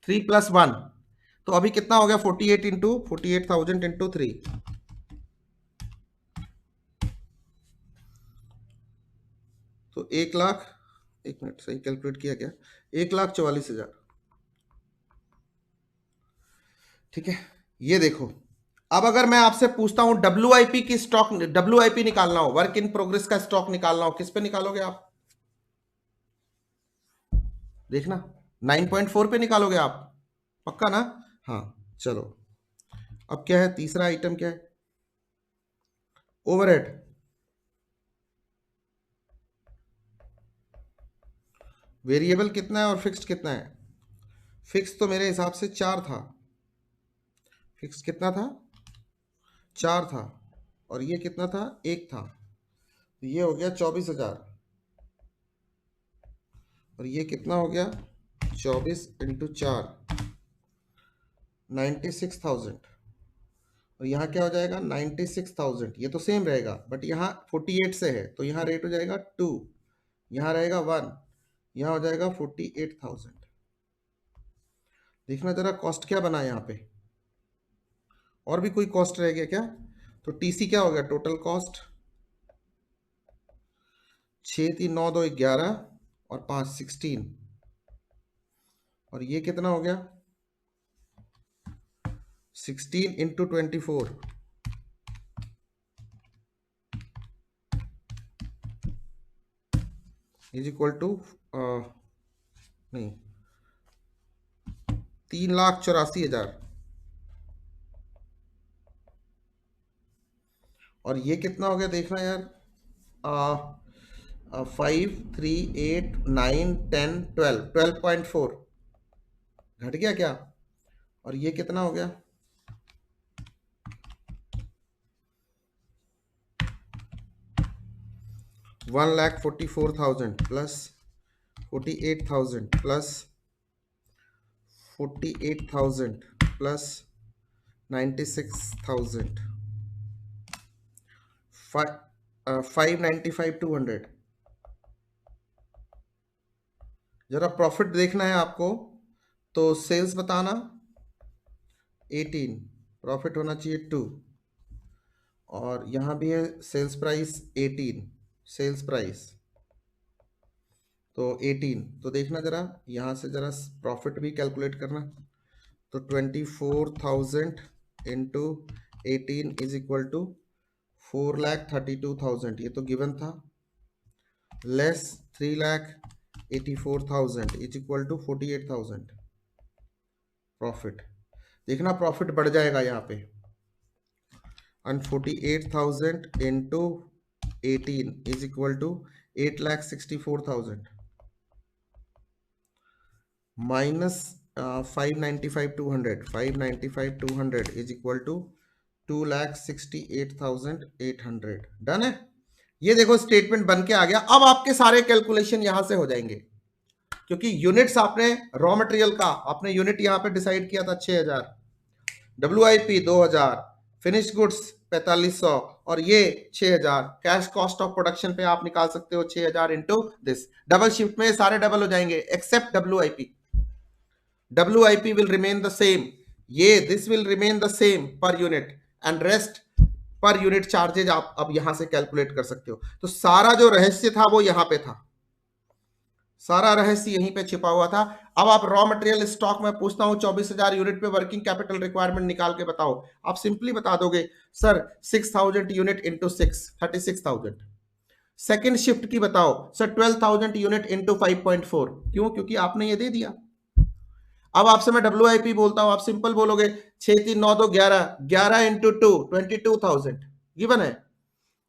3 + 1, तो अभी कितना हो गया 48,000 इंटू 3, तो 1,00,000, एक मिनट सही कैलकुलेट किया क्या, 1,44,000, ठीक है। ये देखो, अब अगर मैं आपसे पूछता हूं WIP की स्टॉक, WIP निकालना हो, वर्क इन प्रोग्रेस का स्टॉक निकालना हो, किस पे निकालोगे आप, देखना 9.4 पे निकालोगे आप, पक्का ना, हाँ चलो। अब क्या है तीसरा आइटम, क्या है ओवरहेड, वेरिएबल कितना है और फिक्स्ड कितना है, फिक्स तो मेरे हिसाब से 4 था, फिक्स कितना था 4 था, और ये कितना था 1 था, तो ये हो गया 24,000, और ये कितना हो गया 24 इंटू 4 96,000, और यहाँ क्या हो जाएगा 96,000, ये तो सेम रहेगा बट यहाँ 48 से है तो यहाँ रेट हो जाएगा 2, यहाँ रहेगा 1, यहाँ हो जाएगा 48,000, देखना जरा कॉस्ट क्या बना यहाँ पे, और भी कोई कॉस्ट रह गया क्या? तो टीसी क्या हो गया, टोटल कॉस्ट 6 3 9 2 11 और 5 16, और ये कितना हो गया 16 इंटू 24 इज इक्वल टू नहीं 3,84,000, और ये कितना हो गया देखना यार, 5 3 8 9 10 12 12.4 घट गया क्या, और ये कितना हो गया 1,44,000 प्लस 48,000 प्लस 48,000 प्लस 96,000 595,200। जरा प्रॉफिट देखना है आपको, तो सेल्स बताना 18, प्रॉफिट होना चाहिए 2, और यहां भी है सेल्स प्राइस 18, सेल्स प्राइस तो 18, तो देखना जरा यहां से जरा प्रॉफिट भी कैलकुलेट करना, तो 24,000 इंटू 18 इज इक्वल टू 4,32,000, ये तो गिवन था, less 3,84,000 is equal to 48,000 profit. देखना प्रॉफिट बढ़ जाएगा यहाँ पे, and 48,000 into 18 is equal to 8,64,000 minus 595,200 is equal to 2,68,800। Done है, ये देखो स्टेटमेंट बन के आ गया। अब आपके सारे कैलकुलेशन यहां से हो जाएंगे, क्योंकि यूनिट्स आपने रॉ मटेरियल का आपने यूनिट यहां पे डिसाइड किया था 6,000, WIP 2,000, फिनिश गुड्स 4,500 और ये 6,000, कैश कॉस्ट ऑफ प्रोडक्शन पे आप निकाल सकते हो 6,000 इंटू दिस। डबल शिफ्ट में सारे डबल हो जाएंगे except WIP। WIP will remain the same, ये this will remain the same per unit, and rest per unit charges आप अब यहां से कैलकुलेट कर सकते हो। तो सारा जो रहस्य था वो यहां पे था, सारा रहस्य यहीं पे छिपा हुआ था। अब आप रॉ मटेरियल स्टॉक में पूछता हूं 24,000 यूनिट पे वर्किंग कैपिटल रिक्वायरमेंट निकाल के बताओ, आप सिंपली बता दोगे sir 6,000 unit into 6 36,000। Second shift की बताओ सर 12,000 यूनिट इंटू 5.4, क्यों, क्योंकि आपने ये दे दिया। अब आपसे मैं WIP बोलता हूं, आप सिंपल बोलोगे 6 3 9 2 11 11 इंटू 2 22,000 गिवन है।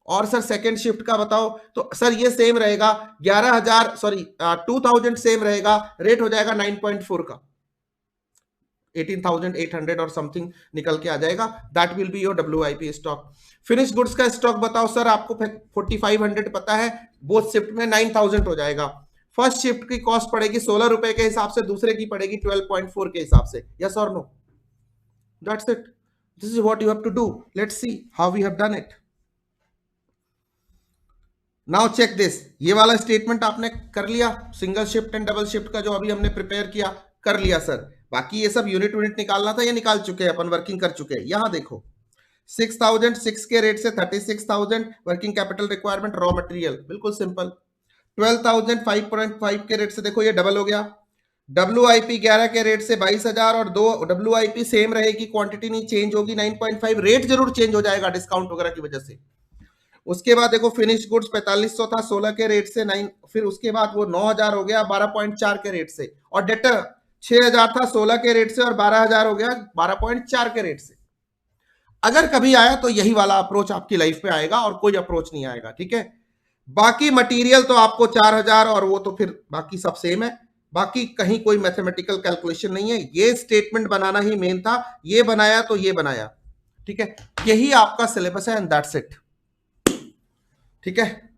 और सर सेकंड शिफ्ट का बताओ, तो सर ये सेम रहेगा 11,000 सॉरी 2,000 सेम रहेगा, रेट हो जाएगा 9.4 का 18,800 और समथिंग निकल के आ जाएगा, that will be your WIP stock. Finish goods का स्टॉक बताओ सर, आपको 4,500 पता है, बोथ शिफ्ट में 9,000 हो जाएगा। फर्स्ट शिफ्ट की कॉस्ट पड़ेगी 16 रुपए के हिसाब से, दूसरे की पड़ेगी 12.4 के हिसाब से, yes or no, that's it, this is what you have to do, let's see how we have done it. Now check this, ये वाला स्टेटमेंट आपने कर लिया, single shift and double shift का जो अभी हमने प्रिपेयर किया कर लिया सर। बाकी ये सब यूनिट निकालना था, ये निकाल चुके हैं अपन, वर्किंग कर चुके हैं। यहां देखो 6,000 6 के रेट से 36,000 working capital requirement raw material, बिल्कुल सिंपल। 12,000 5.5 के रेट से देखो ये डबल हो गया। WIP 11 के रेट से 22,000 और 2 WIP सेम रहेगी, क्वांटिटी नहीं चेंज होगी, 9.5 रेट जरूर चेंज हो जाएगा डिस्काउंट वगैरह की वजह से। उसके बाद देखो फिनिश गुड्स 4,500 था 16 के रेट से 9, फिर उसके बाद वो 9,000 हो गया 12.4 के रेट से, और डेटर 6,000 था 16 के रेट से और 12,000 हो गया 12.4 के रेट से। अगर कभी आया तो यही वाला अप्रोच आपकी लाइफ पे आएगा और कोई अप्रोच नहीं आएगा, ठीक है। बाकी मटेरियल तो आपको 4,000 और वो तो फिर बाकी सब सेम है, बाकी कहीं कोई मैथमेटिकल कैलकुलेशन नहीं है, ये स्टेटमेंट बनाना ही मेन था, ये बनाया तो ये बनाया, ठीक है। यही आपका सिलेबस है एंड दैट्स इट, ठीक है।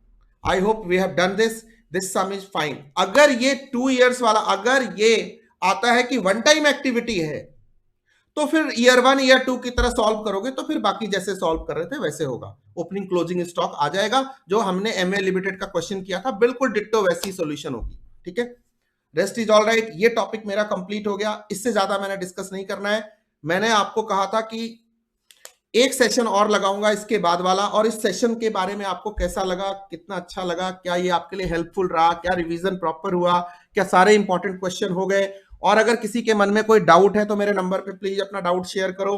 I hope we have done this sum is fine. अगर ये 2 इयर्स वाला अगर ये आता है कि वन टाइम एक्टिविटी है, तो फिर ईयर 1 ईयर 2 की तरह सॉल्व करोगे तो फिर बाकी जैसे सॉल्व कर रहे थे वैसे होगा, ओपनिंग क्लोजिंग स्टॉक आ जाएगा, जो हमने MA लिमिटेड का क्वेश्चन किया था बिल्कुल डिट्टो वैसी सॉल्यूशन होगी, ठीक है। Rest is all right. ये टॉपिक मेरा कंप्लीट हो गया, इससे ज्यादा मैंने डिस्कस नहीं करना है। मैंने आपको कहा था कि एक सेशन और लगाऊंगा इसके बाद वाला, और इस सेशन के बारे में आपको कैसा लगा, कितना अच्छा लगा, क्या ये आपके लिए हेल्पफुल रहा, क्या रिवीजन प्रॉपर हुआ, क्या सारे इंपॉर्टेंट क्वेश्चन हो गए। और अगर किसी के मन में कोई डाउट है तो मेरे नंबर पे प्लीज अपना डाउट शेयर करो।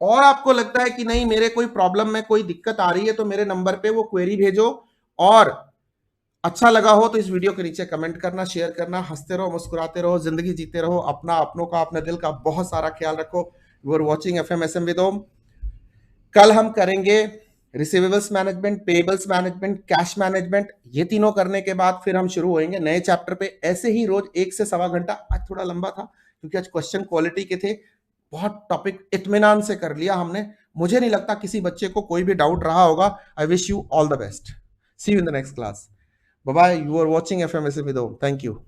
और आपको लगता है कि नहीं मेरे कोई प्रॉब्लम में कोई दिक्कत आ रही है तो मेरे नंबर पे वो क्वेरी भेजो। और अच्छा लगा हो तो इस वीडियो के नीचे कमेंट करना, शेयर करना। हंसते रहो, मुस्कुराते रहो, जिंदगी जीते रहो, अपना, अपनों का, अपने दिल का बहुत सारा ख्याल रखो। You are watching FMSM with Om. कल हम करेंगे receivables management, payables management, cash management. ये तीनों करने के बाद फिर हम शुरू होंगे नए चैप्टर पे। ऐसे ही रोज 1 से सवा घंटा। आज थोड़ा लंबा था क्योंकि आज क्वेश्चन क्वालिटी के थे। बहुत टॉपिक इत्मीनान से कर लिया हमने। मुझे नहीं लगता किसी बच्चे को कोई भी डाउट रहा होगा। I wish you all the best. See you in the next class. Bye bye. You are watching FMSM with Om. Thank you.